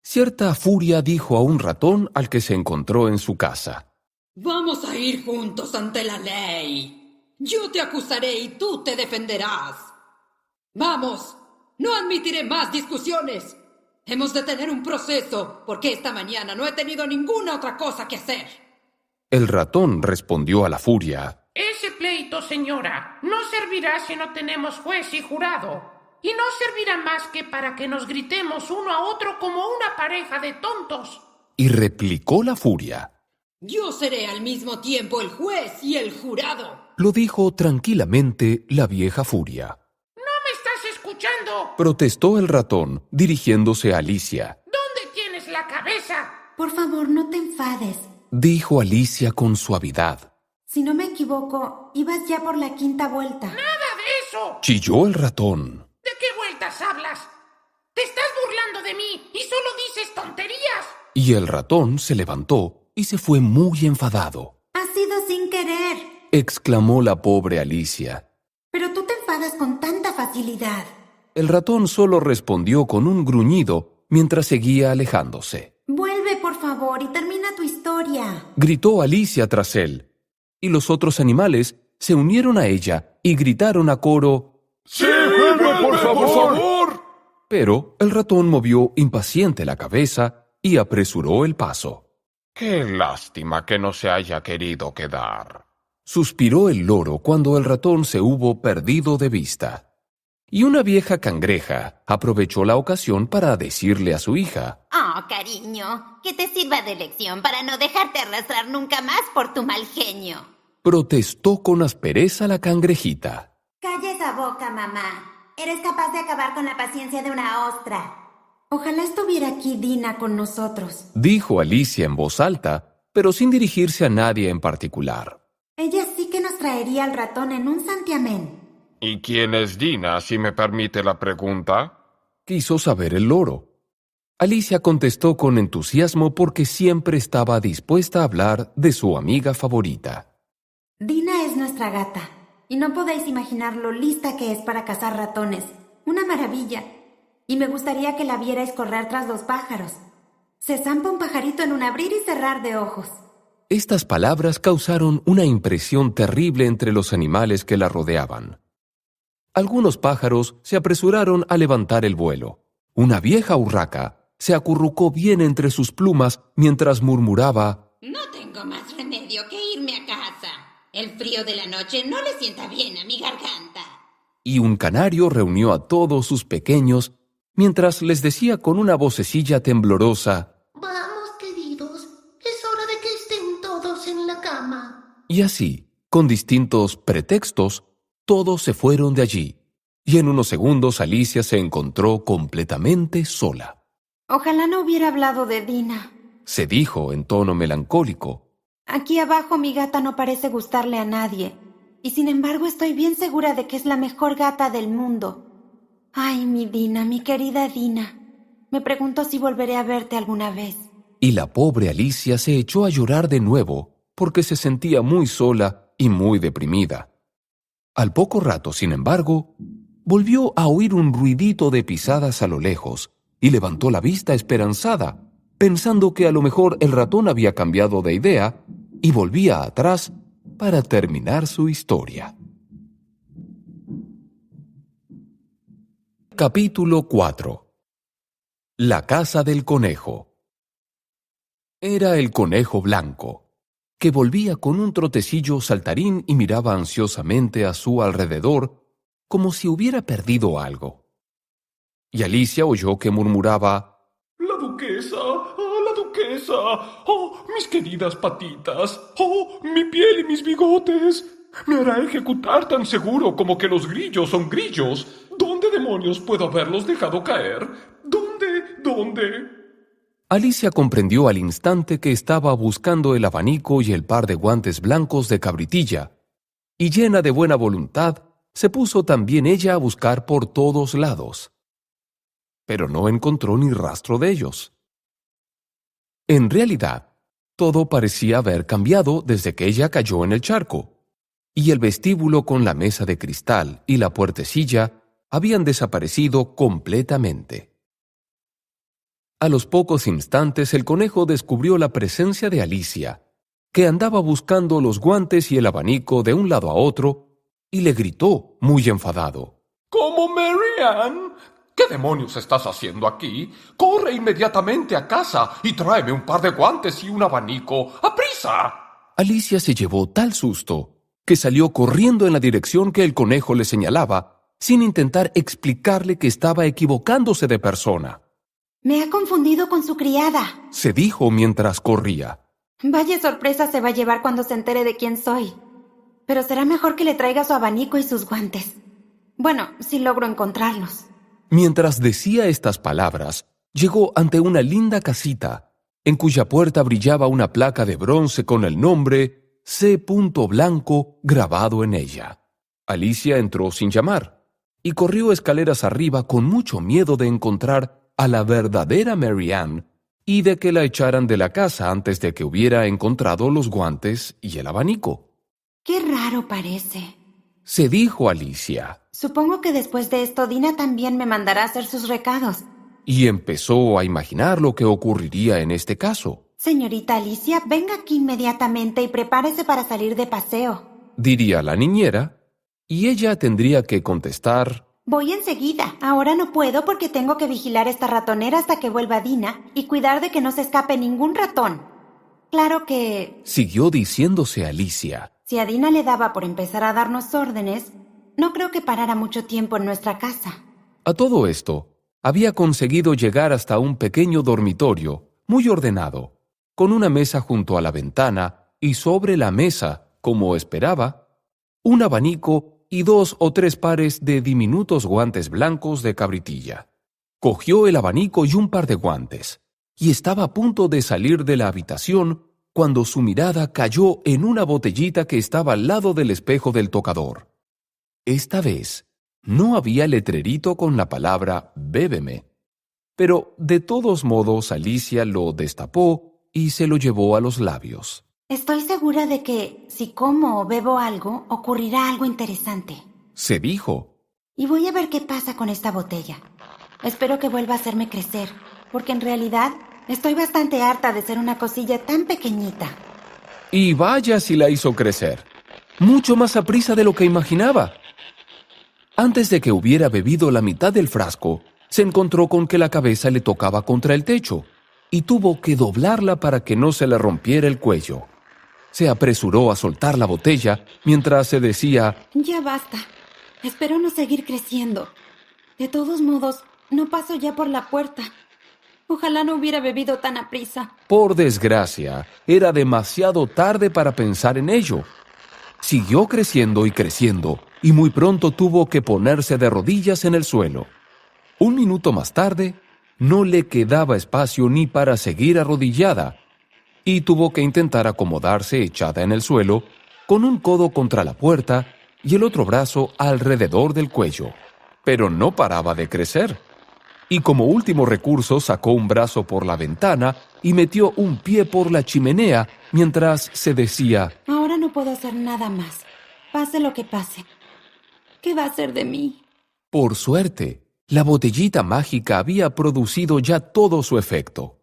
Cierta furia dijo a un ratón al que se encontró en su casa: Vamos a ir juntos ante la ley. Yo te acusaré y tú te defenderás. Vamos, no admitiré más discusiones. Hemos de tener un proceso, porque esta mañana no he tenido ninguna otra cosa que hacer. El ratón respondió a la furia: ese pleito, señora, no servirá si no tenemos juez y jurado. Y no servirá más que para que nos gritemos uno a otro como una pareja de tontos. Y replicó la furia: Yo seré al mismo tiempo el juez y el jurado. Lo dijo tranquilamente la vieja furia. ¿No me estás escuchando? Protestó el ratón, dirigiéndose a Alicia. ¿Dónde tienes la cabeza? Por favor, no te enfades. Dijo Alicia con suavidad. Si no me equivoco, ibas ya por la quinta vuelta. ¡Nada de eso! Chilló el ratón. ¿De qué vueltas hablas? Te estás burlando de mí y solo dices tonterías. Y el ratón se levantó y se fue muy enfadado. Ha sido sin querer. Exclamó la pobre Alicia. Pero tú te enfadas con tanta facilidad. El ratón solo respondió con un gruñido mientras seguía alejándose. Vuelve, por favor, y termina tu historia. Gritó Alicia tras él, y los otros animales se unieron a ella y gritaron a coro: ¡Sí, vuelve, por favor! Pero el ratón movió impaciente la cabeza y apresuró el paso. ¡Qué lástima que no se haya querido quedar! suspiró el loro cuando el ratón se hubo perdido de vista. Y una vieja cangreja aprovechó la ocasión para decirle a su hija: Oh, cariño, que te sirva de lección para no dejarte arrastrar nunca más por tu mal genio. Protestó con aspereza la cangrejita. Calla esa boca, mamá. Eres capaz de acabar con la paciencia de una ostra. Ojalá estuviera aquí Dina con nosotros. Dijo Alicia en voz alta, pero sin dirigirse a nadie en particular. Ella sí que nos traería al ratón en un santiamén. ¿Y quién es Dina, si me permite la pregunta? Quiso saber el loro. Alicia contestó con entusiasmo porque siempre estaba dispuesta a hablar de su amiga favorita. Dina es nuestra gata, y no podéis imaginar lo lista que es para cazar ratones. Una maravilla. Y me gustaría que la vierais correr tras los pájaros. Se zampa un pajarito en un abrir y cerrar de ojos. Estas palabras causaron una impresión terrible entre los animales que la rodeaban. Algunos pájaros se apresuraron a levantar el vuelo. Una vieja urraca se acurrucó bien entre sus plumas mientras murmuraba: No tengo más remedio que irme a casa. El frío de la noche no le sienta bien a mi garganta. Y un canario reunió a todos sus pequeños mientras les decía con una vocecilla temblorosa: Vamos, queridos, es hora de que estén todos en la cama. Y así, con distintos pretextos, todos se fueron de allí, y en unos segundos Alicia se encontró completamente sola. Ojalá no hubiera hablado de Dina. Se dijo en tono melancólico. Aquí abajo mi gata no parece gustarle a nadie, y sin embargo estoy bien segura de que es la mejor gata del mundo. Ay, mi Dina, mi querida Dina. Me pregunto si volveré a verte alguna vez. Y la pobre Alicia se echó a llorar de nuevo, porque se sentía muy sola y muy deprimida. Al poco rato, sin embargo, volvió a oír un ruidito de pisadas a lo lejos y levantó la vista esperanzada, pensando que a lo mejor el ratón había cambiado de idea y volvía atrás para terminar su historia. Capítulo 4. La casa del conejo. Era el conejo blanco, que volvía con un trotecillo saltarín y miraba ansiosamente a su alrededor como si hubiera perdido algo. Y Alicia oyó que murmuraba: La duquesa, la duquesa, oh, mis queridas patitas, oh, mi piel y mis bigotes. Me hará ejecutar tan seguro como que los grillos son grillos. ¿Dónde demonios puedo haberlos dejado caer? ¿Dónde? Alicia comprendió al instante que estaba buscando el abanico y el par de guantes blancos de cabritilla, y llena de buena voluntad, se puso también ella a buscar por todos lados. Pero no encontró ni rastro de ellos. En realidad, todo parecía haber cambiado desde que ella cayó en el charco, y el vestíbulo con la mesa de cristal y la puertecilla habían desaparecido completamente. A los pocos instantes el conejo descubrió la presencia de Alicia, que andaba buscando los guantes y el abanico de un lado a otro, y le gritó, muy enfadado: ¿Cómo, Mary Ann? ¿Qué demonios estás haciendo aquí? Corre inmediatamente a casa y tráeme un par de guantes y un abanico. ¡Aprisa! Alicia se llevó tal susto que salió corriendo en la dirección que el conejo le señalaba, sin intentar explicarle que estaba equivocándose de persona. Me ha confundido con su criada, se dijo mientras corría. Vaya sorpresa se va a llevar cuando se entere de quién soy. Pero será mejor que le traiga su abanico y sus guantes. Bueno, si logro encontrarlos. Mientras decía estas palabras, llegó ante una linda casita, en cuya puerta brillaba una placa de bronce con el nombre C. Blanco grabado en ella. Alicia entró sin llamar, y corrió escaleras arriba con mucho miedo de encontrar a la verdadera Mary Ann y de que la echaran de la casa antes de que hubiera encontrado los guantes y el abanico. Qué raro parece, se dijo Alicia. Supongo que después de esto Dina también me mandará a hacer sus recados. Y empezó a imaginar lo que ocurriría en este caso. Señorita Alicia, venga aquí inmediatamente y prepárese para salir de paseo, diría la niñera, y ella tendría que contestar: voy enseguida. Ahora no puedo porque tengo que vigilar esta ratonera hasta que vuelva Dina y cuidar de que no se escape ningún ratón. Claro que... siguió diciéndose Alicia. Si a Dina le daba por empezar a darnos órdenes, no creo que parara mucho tiempo en nuestra casa. A todo esto, había conseguido llegar hasta un pequeño dormitorio, muy ordenado, con una mesa junto a la ventana y sobre la mesa, como esperaba, un abanico y 2 o 3 pares de diminutos guantes blancos de cabritilla. Cogió el abanico y un par de guantes, y estaba a punto de salir de la habitación cuando su mirada cayó en una botellita que estaba al lado del espejo del tocador. Esta vez, no había letrerito con la palabra «bébeme», pero de todos modos Alicia lo destapó y se lo llevó a los labios. Estoy segura de que, si como o bebo algo, ocurrirá algo interesante. Se dijo. Y voy a ver qué pasa con esta botella. Espero que vuelva a hacerme crecer, porque en realidad estoy bastante harta de ser una cosilla tan pequeñita. Y vaya si la hizo crecer. Mucho más aprisa de lo que imaginaba. Antes de que hubiera bebido la mitad del frasco, se encontró con que la cabeza le tocaba contra el techo y tuvo que doblarla para que no se le rompiera el cuello. Se apresuró a soltar la botella mientras se decía: Ya basta. Espero no seguir creciendo. De todos modos, no paso ya por la puerta. Ojalá no hubiera bebido tan aprisa. Por desgracia, era demasiado tarde para pensar en ello. Siguió creciendo y muy pronto tuvo que ponerse de rodillas en el suelo. Un minuto más tarde, no le quedaba espacio ni para seguir arrodillada, y tuvo que intentar acomodarse echada en el suelo, con un codo contra la puerta y el otro brazo alrededor del cuello. Pero no paraba de crecer. Y como último recurso sacó un brazo por la ventana y metió un pie por la chimenea mientras se decía: Ahora no puedo hacer nada más. Pase lo que pase. ¿Qué va a hacer de mí? Por suerte, la botellita mágica había producido ya todo su efecto,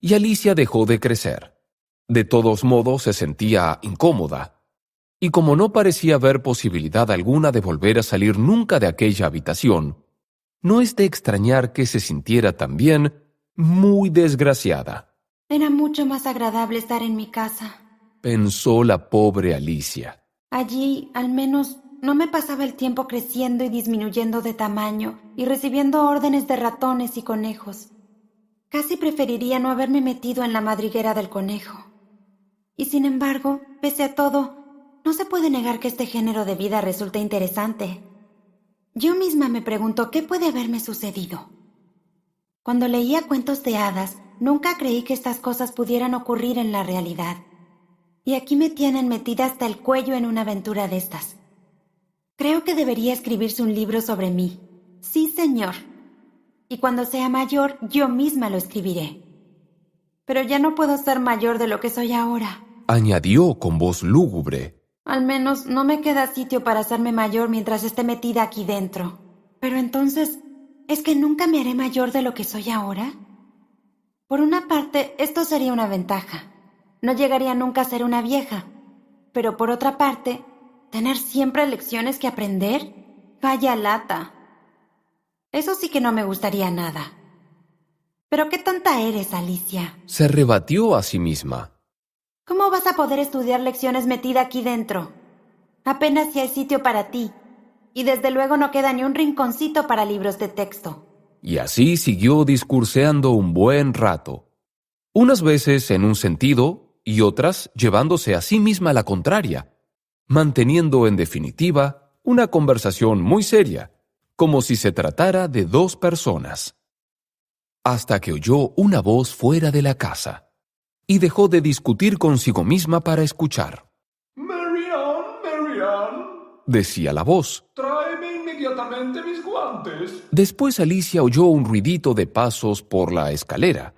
y Alicia dejó de crecer. De todos modos se sentía incómoda, y como no parecía haber posibilidad alguna de volver a salir nunca de aquella habitación, no es de extrañar que se sintiera también muy desgraciada. Era mucho más agradable estar en mi casa, pensó la pobre Alicia. Allí, al menos, no me pasaba el tiempo creciendo y disminuyendo de tamaño y recibiendo órdenes de ratones y conejos. Casi preferiría no haberme metido en la madriguera del conejo. Y sin embargo, pese a todo, no se puede negar que este género de vida resulta interesante. Yo misma me pregunto qué puede haberme sucedido. Cuando leía cuentos de hadas, nunca creí que estas cosas pudieran ocurrir en la realidad. Y aquí me tienen metida hasta el cuello en una aventura de estas. Creo que debería escribirse un libro sobre mí. Sí, señor. Y cuando sea mayor, yo misma lo escribiré. Pero ya no puedo ser mayor de lo que soy ahora, añadió con voz lúgubre. Al menos no me queda sitio para hacerme mayor mientras esté metida aquí dentro. Pero entonces, ¿es que nunca me haré mayor de lo que soy ahora? Por una parte, esto sería una ventaja. No llegaría nunca a ser una vieja. Pero por otra parte, ¿tener siempre lecciones que aprender? Vaya lata. Eso sí que no me gustaría nada. ¿Pero qué tonta eres, Alicia? Se rebatió a sí misma. ¿Cómo vas a poder estudiar lecciones metida aquí dentro? Apenas si hay sitio para ti. Y desde luego no queda ni un rinconcito para libros de texto. Y así siguió discurseando un buen rato. Unas veces en un sentido y otras llevándose a sí misma la contraria, manteniendo en definitiva una conversación muy seria, como si se tratara de 2 personas. Hasta que oyó una voz fuera de la casa, y dejó de discutir consigo misma para escuchar. Marianne, decía la voz. tráeme inmediatamente mis guantes. Después Alicia oyó un ruidito de pasos por la escalera.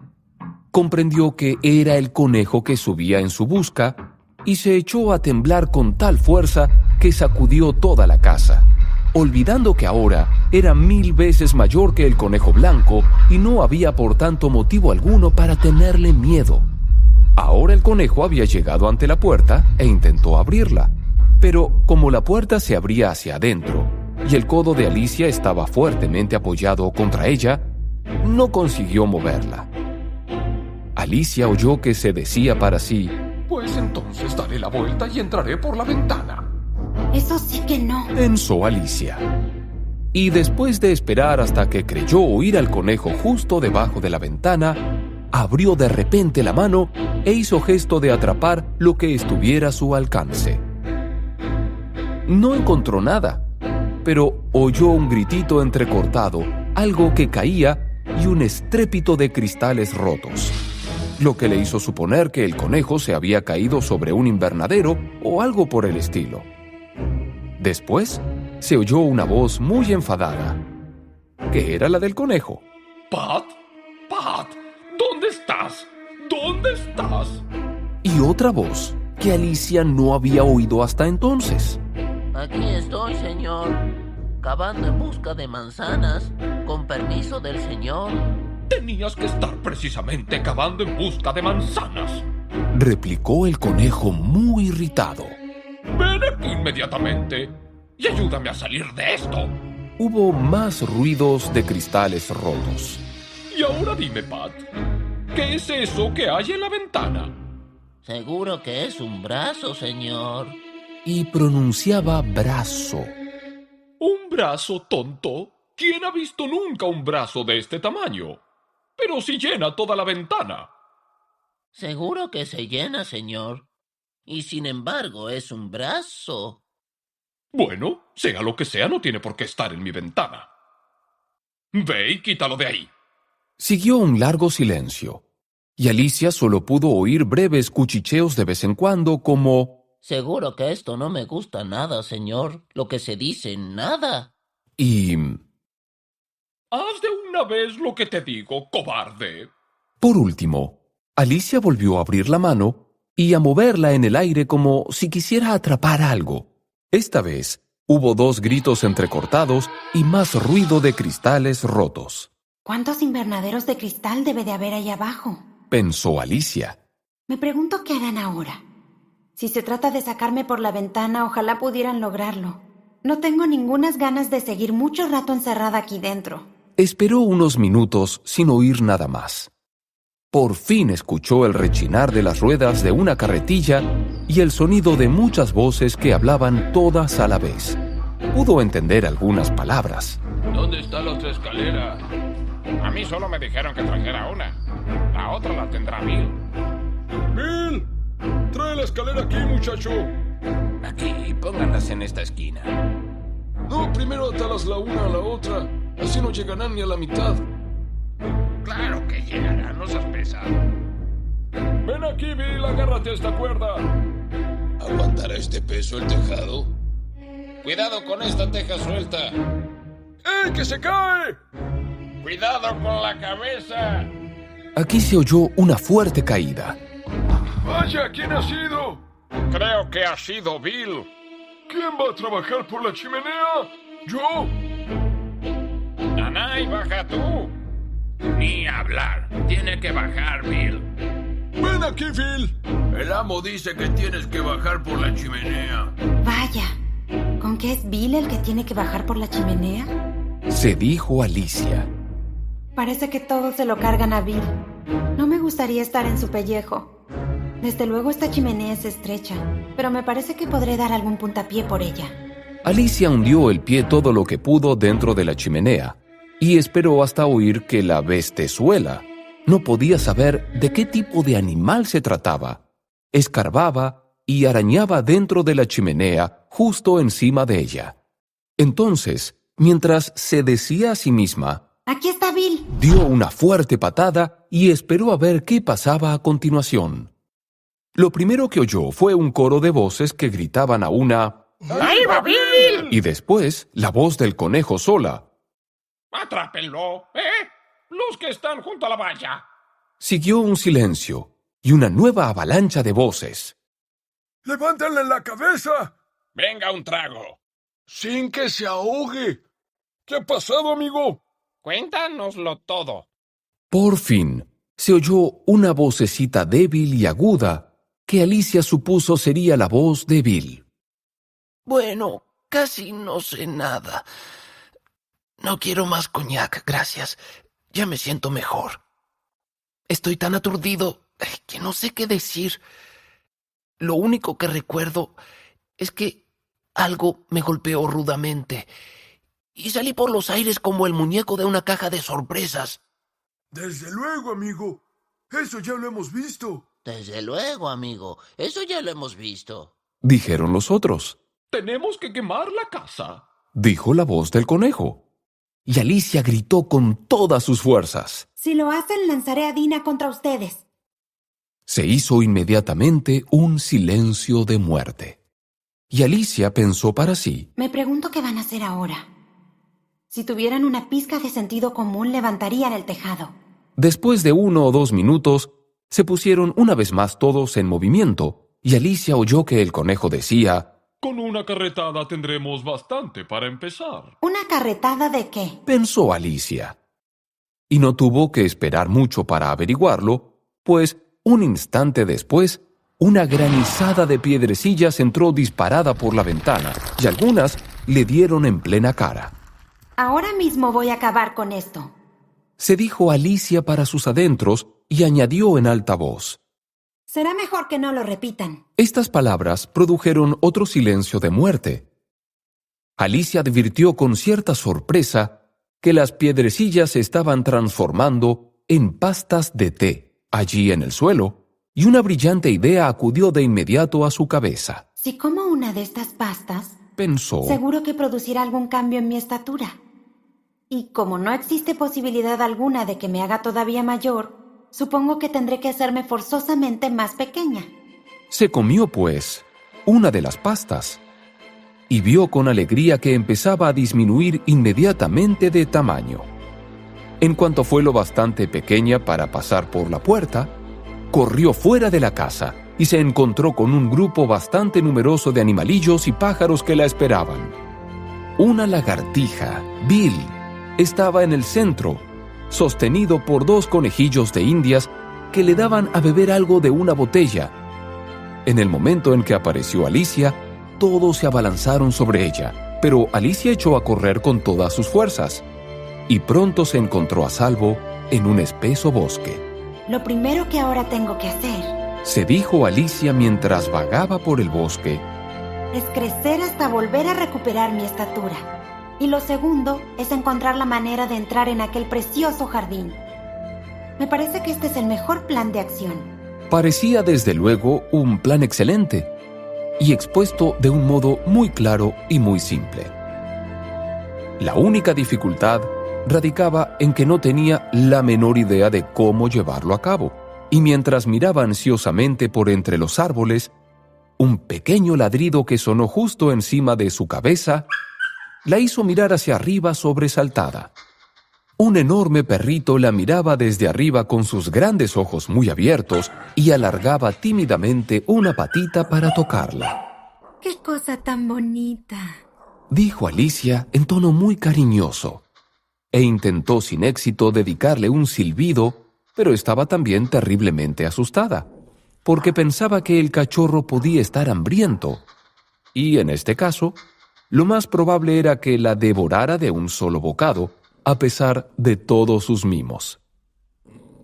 Comprendió que era el conejo que subía en su busca y se echó a temblar con tal fuerza que sacudió toda la casa, olvidando que ahora era 1000 veces mayor que el conejo blanco y no había por tanto motivo alguno para tenerle miedo. Ahora el conejo había llegado ante la puerta e intentó abrirla, pero como la puerta se abría hacia adentro y el codo de Alicia estaba fuertemente apoyado contra ella, no consiguió moverla. Alicia oyó que se decía para sí: Pues entonces daré la vuelta y entraré por la ventana. Eso sí que no. Pensó Alicia. Y después de esperar hasta que creyó oír al conejo justo debajo de la ventana, abrió de repente la mano e hizo gesto de atrapar lo que estuviera a su alcance. No encontró nada, pero oyó un gritito entrecortado, algo que caía y un estrépito de cristales rotos, lo que le hizo suponer que el conejo se había caído sobre un invernadero o algo por el estilo. Después, se oyó una voz muy enfadada, que era la del conejo. ¡Pat! ¡Pat! ¿Dónde estás? ¿Dónde estás? Y otra voz que Alicia no había oído hasta entonces. Aquí estoy, señor, cavando en busca de manzanas, con permiso del señor. Tenías que estar precisamente cavando en busca de manzanas. Replicó el conejo muy irritado. Ven aquí inmediatamente y ayúdame a salir de esto. Hubo más ruidos de cristales rotos. Y ahora dime, Pat, ¿qué es eso que hay en la ventana? Seguro que es un brazo, señor. Y pronunciaba brazo. ¿Un brazo, tonto? ¿Quién ha visto nunca un brazo de este tamaño? Pero si llena toda la ventana. Seguro que se llena, señor. Y sin embargo es un brazo. Bueno, sea lo que sea, no tiene por qué estar en mi ventana. Ve y quítalo de ahí. Siguió un largo silencio, y Alicia solo pudo oír breves cuchicheos de vez en cuando como... Seguro que esto no me gusta nada, señor. Lo que se dice, nada. Y... Haz de una vez lo que te digo, cobarde. Por último, Alicia volvió a abrir la mano y a moverla en el aire como si quisiera atrapar algo. Esta vez, hubo 2 gritos entrecortados y más ruido de cristales rotos. ¿Cuántos invernaderos de cristal debe de haber ahí abajo? Pensó Alicia. Me pregunto qué harán ahora. Si se trata de sacarme por la ventana, ojalá pudieran lograrlo. No tengo ningunas ganas de seguir mucho rato encerrada aquí dentro. Esperó unos minutos sin oír nada más. Por fin escuchó el rechinar de las ruedas de una carretilla y el sonido de muchas voces que hablaban todas a la vez. Pudo entender algunas palabras. ¿Dónde está la otra escalera? A mí solo me dijeron que trajera una. La otra la tendrá Bill. ¡Bill! ¡Trae la escalera aquí, muchacho! Aquí, pónganlas en esta esquina. No, primero atalas la una a la otra. Así no llegarán ni a la mitad. Claro que llegará, no seas pesado. Ven aquí, Bill, agárrate a esta cuerda. ¿Aguantará este peso el tejado? Cuidado con esta teja suelta. ¡Ey, que se cae! Cuidado con la cabeza. Aquí se oyó una fuerte caída. ¡Vaya! ¿Quién ha sido? Creo que ha sido Bill. ¿Quién va a trabajar por la chimenea? ¿Yo? Nanay, baja tú. Ni hablar. Tiene que bajar, Bill. ¡Ven aquí, Bill! El amo dice que tienes que bajar por la chimenea. Vaya, ¿con qué es Bill el que tiene que bajar por la chimenea? Se dijo Alicia. Parece que todos se lo cargan a Bill. No me gustaría estar en su pellejo. Desde luego esta chimenea es estrecha, pero me parece que podré dar algún puntapié por ella. Alicia hundió el pie todo lo que pudo dentro de la chimenea y esperó hasta oír que la bestezuela no podía saber de qué tipo de animal se trataba. Escarbaba y arañaba dentro de la chimenea justo encima de ella. Entonces, mientras se decía a sí misma, ¡Aquí está Bill! dio una fuerte patada y esperó a ver qué pasaba a continuación. Lo primero que oyó fue un coro de voces que gritaban a una... ¡Ahí va Bill! Y después, la voz del conejo sola. ¡Atrápenlo! Los que están junto a la valla. Siguió un silencio y una nueva avalancha de voces. ¡Levántale la cabeza! Venga un trago. ¡Sin que se ahogue! ¿Qué ha pasado, amigo? Cuéntanoslo todo. Por fin, se oyó una vocecita débil y aguda que Alicia supuso sería la voz de Bill. Bueno, casi no sé nada. No quiero más coñac, gracias. Ya me siento mejor. Estoy tan aturdido que no sé qué decir. Lo único que recuerdo es que algo me golpeó rudamente y salí por los aires como el muñeco de una caja de sorpresas. Desde luego, amigo. Eso ya lo hemos visto. Desde luego, amigo. Eso ya lo hemos visto. Dijeron los otros. Tenemos que quemar la casa, Dijo la voz del conejo. Y Alicia gritó con todas sus fuerzas. Si lo hacen, lanzaré a Dina contra ustedes. Se hizo inmediatamente un silencio de muerte. Y Alicia pensó para sí. Me pregunto qué van a hacer ahora. Si tuvieran una pizca de sentido común, levantarían el tejado. Después de 1 o 2 minutos, se pusieron una vez más todos en movimiento, y Alicia oyó que el conejo decía: con una carretada tendremos bastante para empezar. ¿Una carretada de qué? Pensó Alicia. Y no tuvo que esperar mucho para averiguarlo, pues un instante después, una granizada de piedrecillas entró disparada por la ventana, y algunas le dieron en plena cara. Ahora mismo voy a acabar con esto, se dijo Alicia para sus adentros y añadió en alta voz. Será mejor que no lo repitan. Estas palabras produjeron otro silencio de muerte. Alicia advirtió con cierta sorpresa que las piedrecillas se estaban transformando en pastas de té allí en el suelo, y una brillante idea acudió de inmediato a su cabeza. Si como una de estas pastas, pensó, seguro que producirá algún cambio en mi estatura. Y como no existe posibilidad alguna de que me haga todavía mayor, supongo que tendré que hacerme forzosamente más pequeña. Se comió, pues, una de las pastas y vio con alegría que empezaba a disminuir inmediatamente de tamaño. En cuanto fue lo bastante pequeña para pasar por la puerta, corrió fuera de la casa y se encontró con un grupo bastante numeroso de animalillos y pájaros que la esperaban. Una lagartija, Bill, estaba en el centro, sostenido por 2 conejillos de indias que le daban a beber algo de una botella. En el momento en que apareció Alicia, todos se abalanzaron sobre ella, pero Alicia echó a correr con todas sus fuerzas, y pronto se encontró a salvo en un espeso bosque. Lo primero que ahora tengo que hacer, se dijo Alicia mientras vagaba por el bosque, es crecer hasta volver a recuperar mi estatura. Y lo segundo es encontrar la manera de entrar en aquel precioso jardín. Me parece que este es el mejor plan de acción. Parecía desde luego un plan excelente y expuesto de un modo muy claro y muy simple. La única dificultad radicaba en que no tenía la menor idea de cómo llevarlo a cabo, y mientras miraba ansiosamente por entre los árboles, un pequeño ladrido que sonó justo encima de su cabeza la hizo mirar hacia arriba sobresaltada. Un enorme perrito la miraba desde arriba con sus grandes ojos muy abiertos y alargaba tímidamente una patita para tocarla. ¡Qué cosa tan bonita!, dijo Alicia en tono muy cariñoso, e intentó sin éxito dedicarle un silbido, pero estaba también terriblemente asustada, porque pensaba que el cachorro podía estar hambriento, y en este caso, lo más probable era que la devorara de un solo bocado, a pesar de todos sus mimos.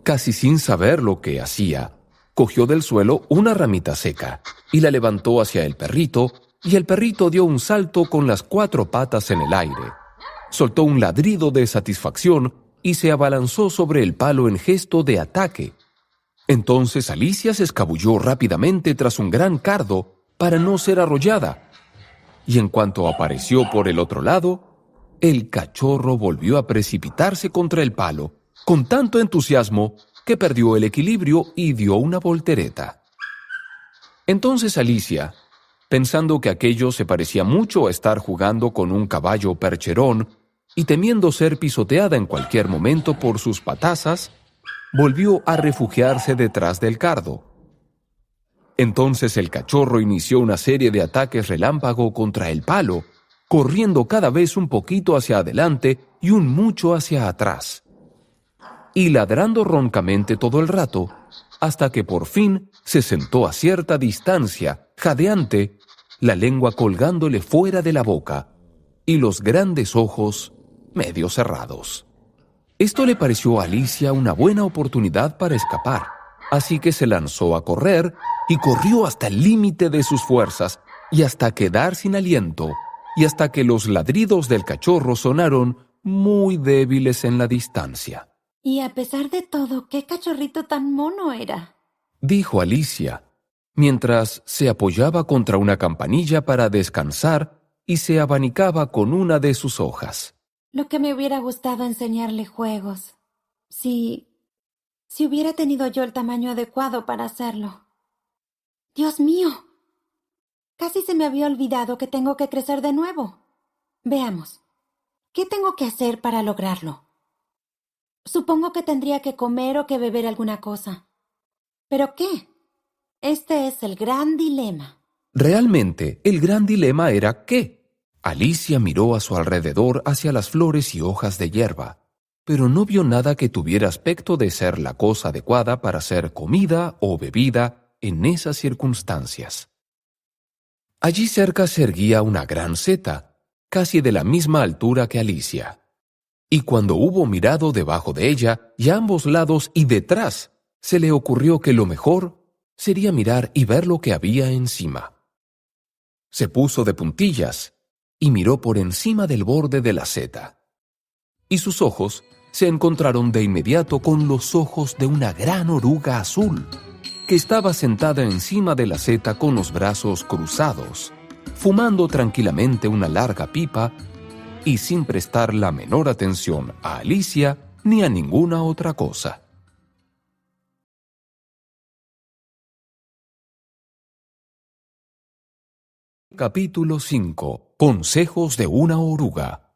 Casi sin saber lo que hacía, cogió del suelo una ramita seca y la levantó hacia el perrito, y el perrito dio un salto con las 4 patas en el aire. Soltó un ladrido de satisfacción y se abalanzó sobre el palo en gesto de ataque. Entonces Alicia se escabulló rápidamente tras un gran cardo para no ser arrollada, y en cuanto apareció por el otro lado, el cachorro volvió a precipitarse contra el palo, con tanto entusiasmo que perdió el equilibrio y dio una voltereta. Entonces Alicia, pensando que aquello se parecía mucho a estar jugando con un caballo percherón y temiendo ser pisoteada en cualquier momento por sus patazas, volvió a refugiarse detrás del cardo. Entonces el cachorro inició una serie de ataques relámpago contra el palo, corriendo cada vez un poquito hacia adelante y un mucho hacia atrás, y ladrando roncamente todo el rato, hasta que por fin se sentó a cierta distancia, jadeante, la lengua colgándole fuera de la boca, y los grandes ojos medio cerrados. Esto le pareció a Alicia una buena oportunidad para escapar, así que se lanzó a correr y corrió hasta el límite de sus fuerzas, y hasta quedar sin aliento, y hasta que los ladridos del cachorro sonaron muy débiles en la distancia. Y a pesar de todo, ¿qué cachorrito tan mono era?, dijo Alicia, mientras se apoyaba contra una campanilla para descansar y se abanicaba con una de sus hojas. Lo que me hubiera gustado enseñarle juegos. Si hubiera tenido yo el tamaño adecuado para hacerlo. ¡Dios mío! Casi se me había olvidado que tengo que crecer de nuevo. Veamos. ¿Qué tengo que hacer para lograrlo? Supongo que tendría que comer o que beber alguna cosa. ¿Pero qué? Este es el gran dilema. Realmente, el gran dilema era ¿qué? Alicia miró a su alrededor hacia las flores y hojas de hierba, pero no vio nada que tuviera aspecto de ser la cosa adecuada para ser comida o bebida en esas circunstancias. Allí cerca se erguía una gran seta, casi de la misma altura que Alicia. Y cuando hubo mirado debajo de ella, y a ambos lados y detrás, se le ocurrió que lo mejor sería mirar y ver lo que había encima. Se puso de puntillas y miró por encima del borde de la seta. Y sus ojos se encontraron de inmediato con los ojos de una gran oruga azul, que estaba sentada encima de la seta con los brazos cruzados, fumando tranquilamente una larga pipa y sin prestar la menor atención a Alicia ni a ninguna otra cosa. Capítulo 5. Consejos de una oruga.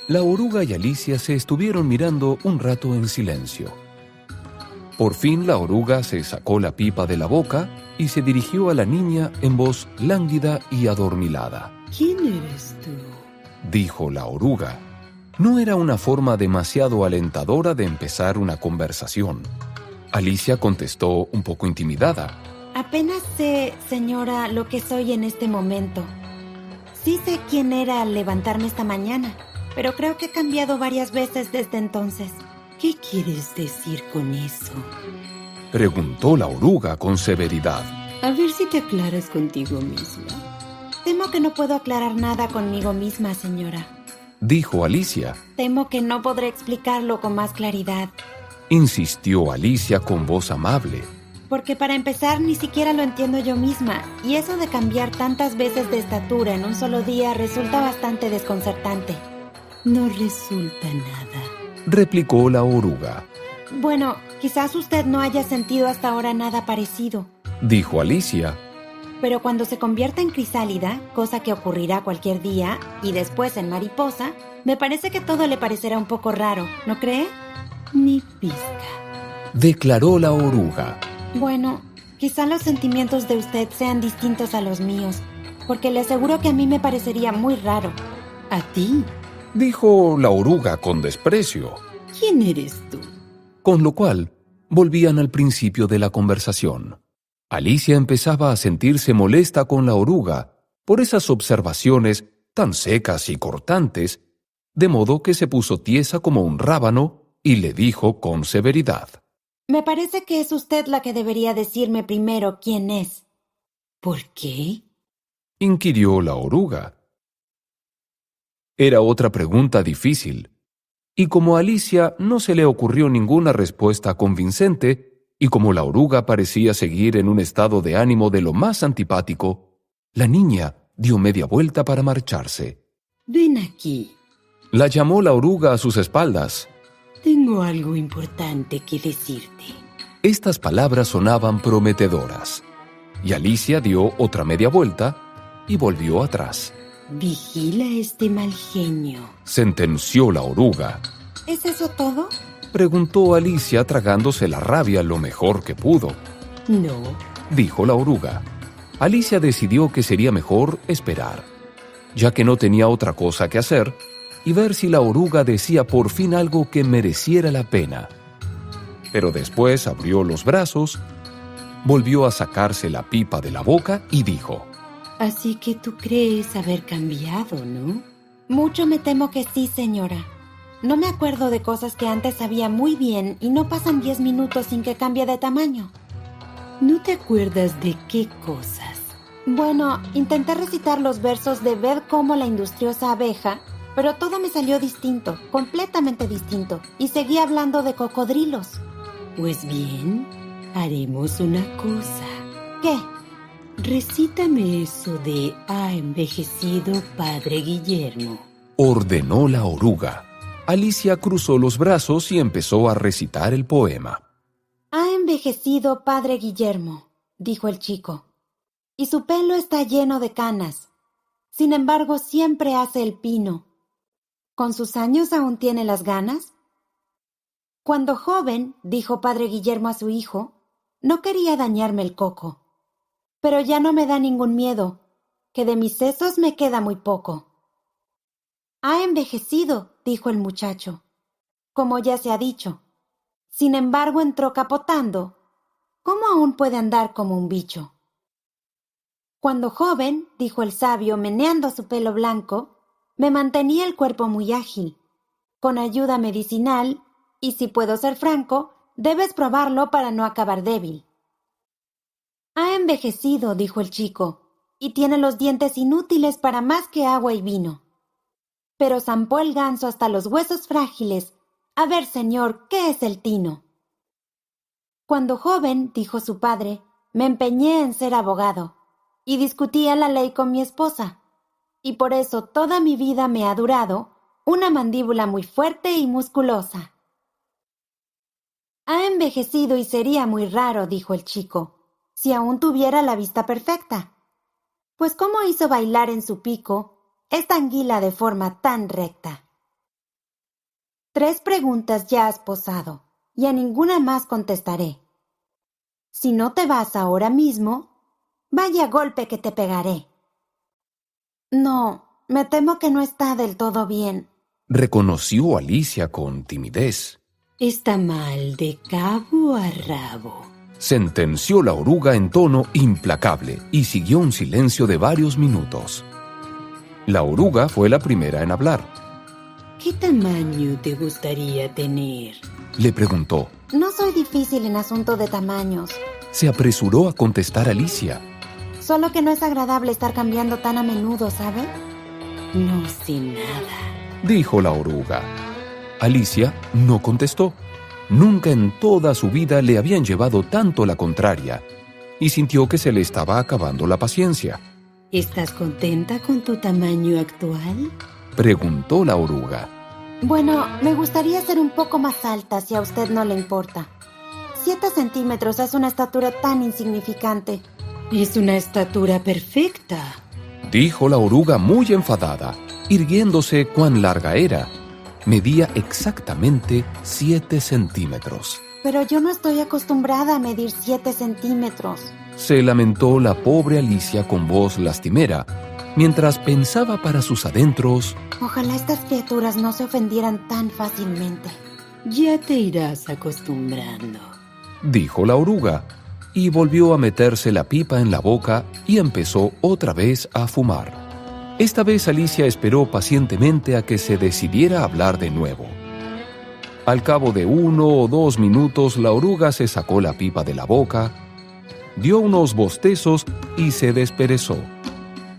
La oruga y Alicia se estuvieron mirando un rato en silencio. Por fin la oruga se sacó la pipa de la boca y se dirigió a la niña en voz lánguida y adormilada. ¿Quién eres tú?, dijo la oruga. No era una forma demasiado alentadora de empezar una conversación. Alicia contestó un poco intimidada. Apenas sé, señora, lo que soy en este momento. Sí sé quién era al levantarme esta mañana, pero creo que he cambiado varias veces desde entonces. ¿Qué quieres decir con eso?, preguntó la oruga con severidad. A ver si te aclaras contigo misma. Temo que no puedo aclarar nada conmigo misma, señora, dijo Alicia. Temo que no podré explicarlo con más claridad, insistió Alicia con voz amable. Porque para empezar ni siquiera lo entiendo yo misma, y eso de cambiar tantas veces de estatura en un solo día resulta bastante desconcertante. No resulta nada, replicó la oruga. Bueno, quizás usted no haya sentido hasta ahora nada parecido, dijo Alicia. Pero cuando se convierta en crisálida, cosa que ocurrirá cualquier día, y después en mariposa, me parece que todo le parecerá un poco raro, ¿no cree? Ni pizca, declaró la oruga. Bueno, quizá los sentimientos de usted sean distintos a los míos, porque le aseguro que a mí me parecería muy raro. ¿A ti?, dijo la oruga con desprecio. ¿Quién eres tú? Con lo cual, volvían al principio de la conversación. Alicia empezaba a sentirse molesta con la oruga por esas observaciones tan secas y cortantes, de modo que se puso tiesa como un rábano y le dijo con severidad. Me parece que es usted la que debería decirme primero quién es. ¿Por qué?, inquirió la oruga. Era otra pregunta difícil, y como a Alicia no se le ocurrió ninguna respuesta convincente, y como la oruga parecía seguir en un estado de ánimo de lo más antipático, la niña dio media vuelta para marcharse. Ven aquí, la llamó la oruga a sus espaldas. Tengo algo importante que decirte. Estas palabras sonaban prometedoras, y Alicia dio otra media vuelta y volvió atrás. Vigila este mal genio, sentenció la oruga. ¿Es eso todo?, preguntó Alicia tragándose la rabia lo mejor que pudo. No, dijo la oruga. Alicia decidió que sería mejor esperar, ya que no tenía otra cosa que hacer, y ver si la oruga decía por fin algo que mereciera la pena. Pero después abrió los brazos, volvió a sacarse la pipa de la boca y dijo: Así que tú crees haber cambiado, ¿no? Mucho me temo que sí, señora. No me acuerdo de cosas que antes sabía muy bien y no pasan 10 minutos sin que cambie de tamaño. ¿No te acuerdas de qué cosas? Bueno, intenté recitar los versos de Ved cómo la industriosa abeja, pero todo me salió distinto, completamente distinto, y seguí hablando de cocodrilos. Pues bien, haremos una cosa. ¿Qué? Recítame eso de ha envejecido padre Guillermo. Ordenó la oruga. Alicia cruzó los brazos y empezó a recitar el poema. Ha envejecido padre Guillermo, dijo el chico, y su pelo está lleno de canas. Sin embargo, siempre hace el pino. ¿Con sus años aún tiene las ganas? Cuando joven, dijo padre Guillermo a su hijo, no quería dañarme el coco. Pero ya no me da ningún miedo, que de mis sesos me queda muy poco. Ha envejecido, dijo el muchacho, como ya se ha dicho. Sin embargo, entró capotando. ¿Cómo aún puede andar como un bicho? Cuando joven, dijo el sabio, meneando su pelo blanco, me mantenía el cuerpo muy ágil. Con ayuda medicinal, y si puedo ser franco, debes probarlo para no acabar débil. Ha envejecido, dijo el chico, y tiene los dientes inútiles para más que agua y vino. Pero zampó el ganso hasta los huesos frágiles. A ver, señor, ¿qué es el tino? Cuando joven, dijo su padre, me empeñé en ser abogado, y discutía la ley con mi esposa, y por eso toda mi vida me ha durado una mandíbula muy fuerte y musculosa. Ha envejecido y sería muy raro, dijo el chico, si aún tuviera la vista perfecta. Pues ¿cómo hizo bailar en su pico esta anguila de forma tan recta? 3 preguntas ya has posado, y a ninguna más contestaré. Si no te vas ahora mismo, vaya golpe que te pegaré. No, me temo que no está del todo bien, reconoció Alicia con timidez. Está mal de cabo a rabo, sentenció la oruga en tono implacable y siguió un silencio de varios minutos. La oruga fue la primera en hablar. ¿Qué tamaño te gustaría tener?, le preguntó. No soy difícil en asunto de tamaños, se apresuró a contestar Alicia. Solo que no es agradable estar cambiando tan a menudo, ¿sabe? No sé nada, dijo la oruga. Alicia no contestó. Nunca en toda su vida le habían llevado tanto la contraria, y sintió que se le estaba acabando la paciencia. ¿Estás contenta con tu tamaño actual?, preguntó la oruga. Bueno, me gustaría ser un poco más alta, si a usted no le importa. 7 centímetros es una estatura tan insignificante. Es una estatura perfecta, dijo la oruga muy enfadada, irguiéndose cuán larga era. Medía exactamente 7 centímetros. Pero yo no estoy acostumbrada a medir 7 centímetros. Se lamentó la pobre Alicia con voz lastimera, mientras pensaba para sus adentros. Ojalá estas criaturas no se ofendieran tan fácilmente. Ya te irás acostumbrando, dijo la oruga, y volvió a meterse la pipa en la boca y empezó otra vez a fumar. Esta vez Alicia esperó pacientemente a que se decidiera a hablar de nuevo. Al cabo de 1 o 2 minutos, la oruga se sacó la pipa de la boca, dio unos bostezos y se desperezó.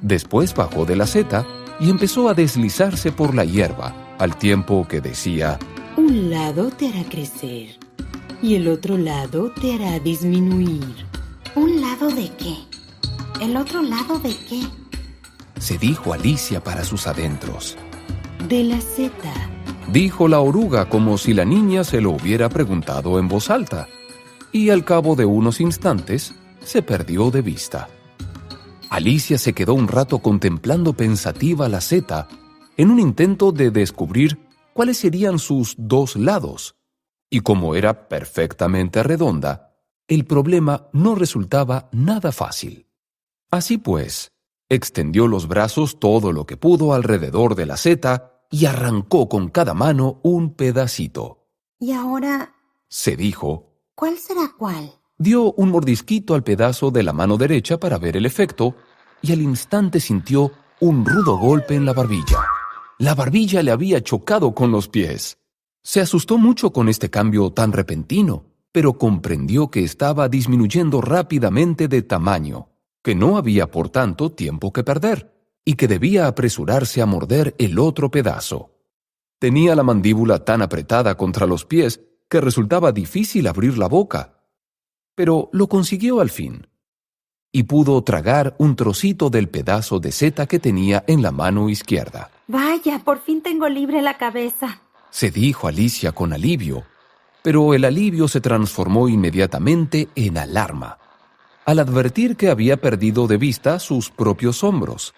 Después bajó de la seta y empezó a deslizarse por la hierba, al tiempo que decía: un lado te hará crecer y el otro lado te hará disminuir. ¿Un lado de qué? ¿El otro lado de qué?, se dijo Alicia para sus adentros. De la seta, dijo la oruga como si la niña se lo hubiera preguntado en voz alta, y al cabo de unos instantes se perdió de vista. Alicia se quedó un rato contemplando pensativa la seta en un intento de descubrir cuáles serían sus 2 lados, y como era perfectamente redonda, el problema no resultaba nada fácil. Así pues, extendió los brazos todo lo que pudo alrededor de la seta y arrancó con cada mano un pedacito. ¿Y ahora?, se dijo. ¿Cuál será cuál? Dio un mordisquito al pedazo de la mano derecha para ver el efecto y al instante sintió un rudo golpe en la barbilla. La barbilla le había chocado con los pies. Se asustó mucho con este cambio tan repentino pero comprendió que estaba disminuyendo rápidamente de tamaño, que no había por tanto tiempo que perder, y que debía apresurarse a morder el otro pedazo. Tenía la mandíbula tan apretada contra los pies que resultaba difícil abrir la boca, pero lo consiguió al fin, y pudo tragar un trocito del pedazo de seta que tenía en la mano izquierda. Vaya, por fin tengo libre la cabeza, se dijo Alicia con alivio, pero el alivio se transformó inmediatamente en alarma, al advertir que había perdido de vista sus propios hombros.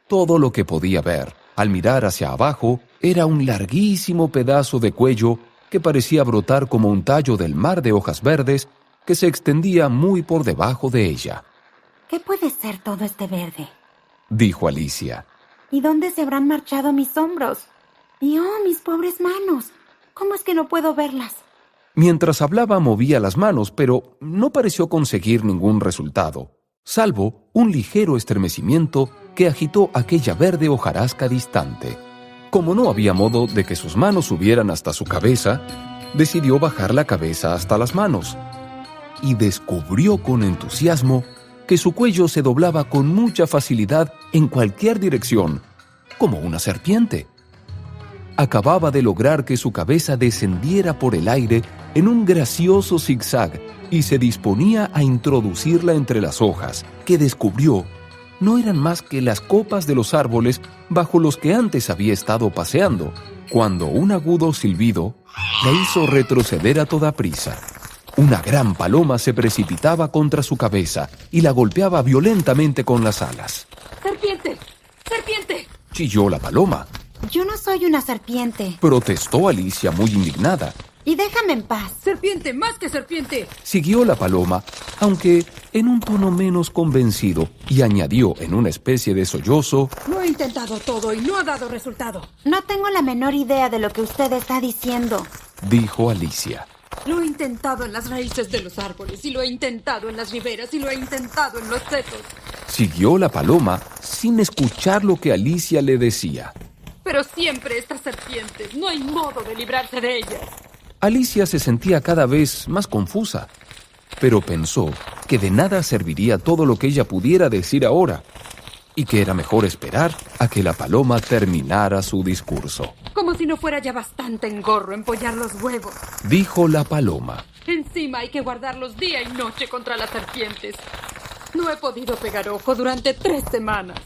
Todo lo que podía ver, al mirar hacia abajo, era un larguísimo pedazo de cuello que parecía brotar como un tallo del mar de hojas verdes que se extendía muy por debajo de ella. ¿Qué puede ser todo este verde?, dijo Alicia. ¿Y dónde se habrán marchado mis hombros? Y mis pobres manos. ¿Cómo es que no puedo verlas? Mientras hablaba movía las manos, pero no pareció conseguir ningún resultado, salvo un ligero estremecimiento que agitó aquella verde hojarasca distante. Como no había modo de que sus manos subieran hasta su cabeza, decidió bajar la cabeza hasta las manos, y descubrió con entusiasmo que su cuello se doblaba con mucha facilidad en cualquier dirección, como una serpiente. Acababa de lograr que su cabeza descendiera por el aire en un gracioso zigzag y se disponía a introducirla entre las hojas, que descubrió no eran más que las copas de los árboles bajo los que antes había estado paseando, cuando un agudo silbido la hizo retroceder a toda prisa. Una gran paloma se precipitaba contra su cabeza y la golpeaba violentamente con las alas. ¡Serpiente! ¡Serpiente! Chilló la paloma. Yo no soy una serpiente, protestó Alicia muy indignada. Y déjame en paz. ¡Serpiente! ¡Más que serpiente! Siguió la paloma, aunque en un tono menos convencido, y añadió en una especie de sollozo: Lo he intentado todo y no ha dado resultado. No tengo la menor idea de lo que usted está diciendo, dijo Alicia. Lo he intentado en las raíces de los árboles, y lo he intentado en las riberas, y lo he intentado en los setos. Siguió la paloma sin escuchar lo que Alicia le decía. Pero siempre estas serpientes, no hay modo de librarse de ellas. Alicia se sentía cada vez más confusa, pero pensó que de nada serviría todo lo que ella pudiera decir ahora, y que era mejor esperar a que la paloma terminara su discurso. Como si no fuera ya bastante engorro empollar los huevos, dijo la paloma. Encima hay que guardarlos día y noche contra las serpientes. No he podido pegar ojo durante 3 semanas.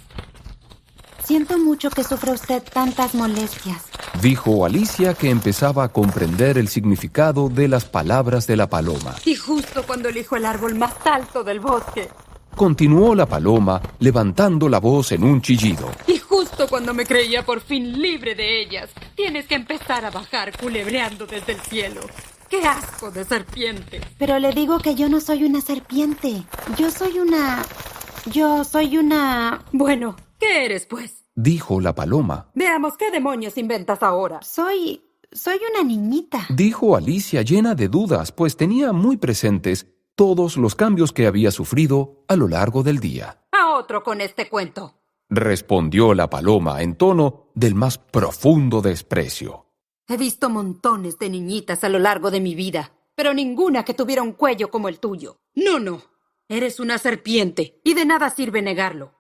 Siento mucho que sufra usted tantas molestias, dijo Alicia, que empezaba a comprender el significado de las palabras de la paloma. Y justo cuando elijo el árbol más alto del bosque. Continuó la paloma, levantando la voz en un chillido. Y justo cuando me creía por fin libre de ellas, tienes que empezar a bajar culebreando desde el cielo. ¡Qué asco de serpiente! Pero le digo que yo no soy una serpiente. Yo soy una... Bueno, ¿qué eres, pues? Dijo la paloma. Veamos qué demonios inventas ahora. Soy una niñita, dijo Alicia, llena de dudas, pues tenía muy presentes todos los cambios que había sufrido a lo largo del día. A otro con este cuento, respondió la paloma en tono del más profundo desprecio. He visto montones de niñitas a lo largo de mi vida, pero ninguna que tuviera un cuello como el tuyo. No. Eres una serpiente, y de nada sirve negarlo.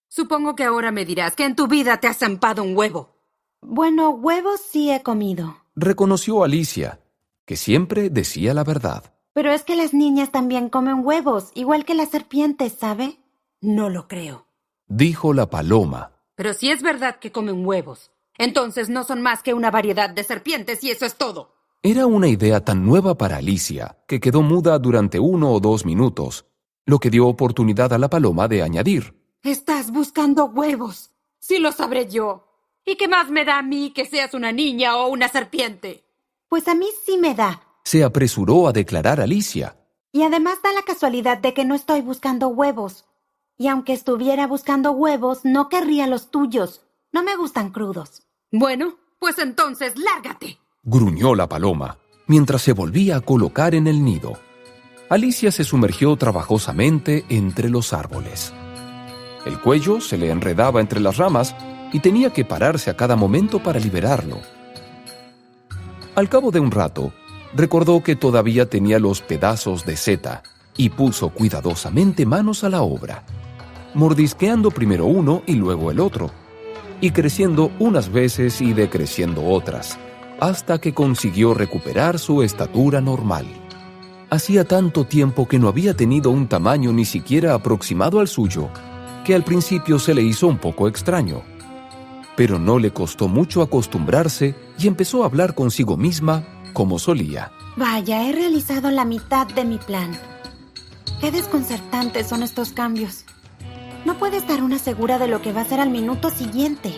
Supongo que ahora me dirás que en tu vida te has zampado un huevo. Bueno, huevos sí he comido, reconoció Alicia, que siempre decía la verdad. Pero es que las niñas también comen huevos, igual que las serpientes, ¿sabe? No lo creo, dijo la paloma. Pero si es verdad que comen huevos, entonces no son más que una variedad de serpientes y eso es todo. Era una idea tan nueva para Alicia que quedó muda durante 1 o 2 minutos, lo que dio oportunidad a la paloma de añadir. Estás buscando huevos. Sí lo sabré yo. ¿Y qué más me da a mí que seas una niña o una serpiente? Pues a mí sí me da, se apresuró a declarar Alicia. Y además da la casualidad de que no estoy buscando huevos. Y aunque estuviera buscando huevos, no querría los tuyos. No me gustan crudos. Bueno, pues entonces lárgate, gruñó la paloma, mientras se volvía a colocar en el nido. Alicia se sumergió trabajosamente entre los árboles. El cuello se le enredaba entre las ramas y tenía que pararse a cada momento para liberarlo. Al cabo de un rato, recordó que todavía tenía los pedazos de seta y puso cuidadosamente manos a la obra, mordisqueando primero uno y luego el otro, y creciendo unas veces y decreciendo otras, hasta que consiguió recuperar su estatura normal. Hacía tanto tiempo que no había tenido un tamaño ni siquiera aproximado al suyo, que al principio se le hizo un poco extraño. Pero no le costó mucho acostumbrarse y empezó a hablar consigo misma como solía. Vaya, he realizado la mitad de mi plan. Qué desconcertantes son estos cambios. No puede estar una segura de lo que va a ser al minuto siguiente.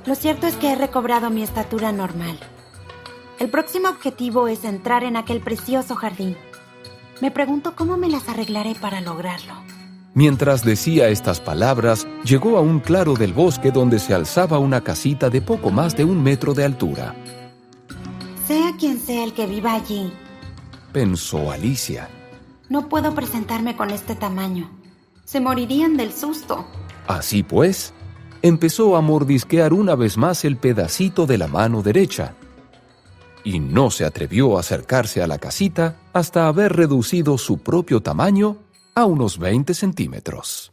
Lo cierto es que he recobrado mi estatura normal. El próximo objetivo es entrar en aquel precioso jardín. Me pregunto cómo me las arreglaré para lograrlo. Mientras decía estas palabras, llegó a un claro del bosque donde se alzaba una casita de poco más de 1 metro de altura. Sea quien sea el que viva allí, pensó Alicia. No puedo presentarme con este tamaño. Se morirían del susto. Así pues, empezó a mordisquear una vez más el pedacito de la mano derecha. Y no se atrevió a acercarse a la casita hasta haber reducido su propio tamaño a unos 20 centímetros.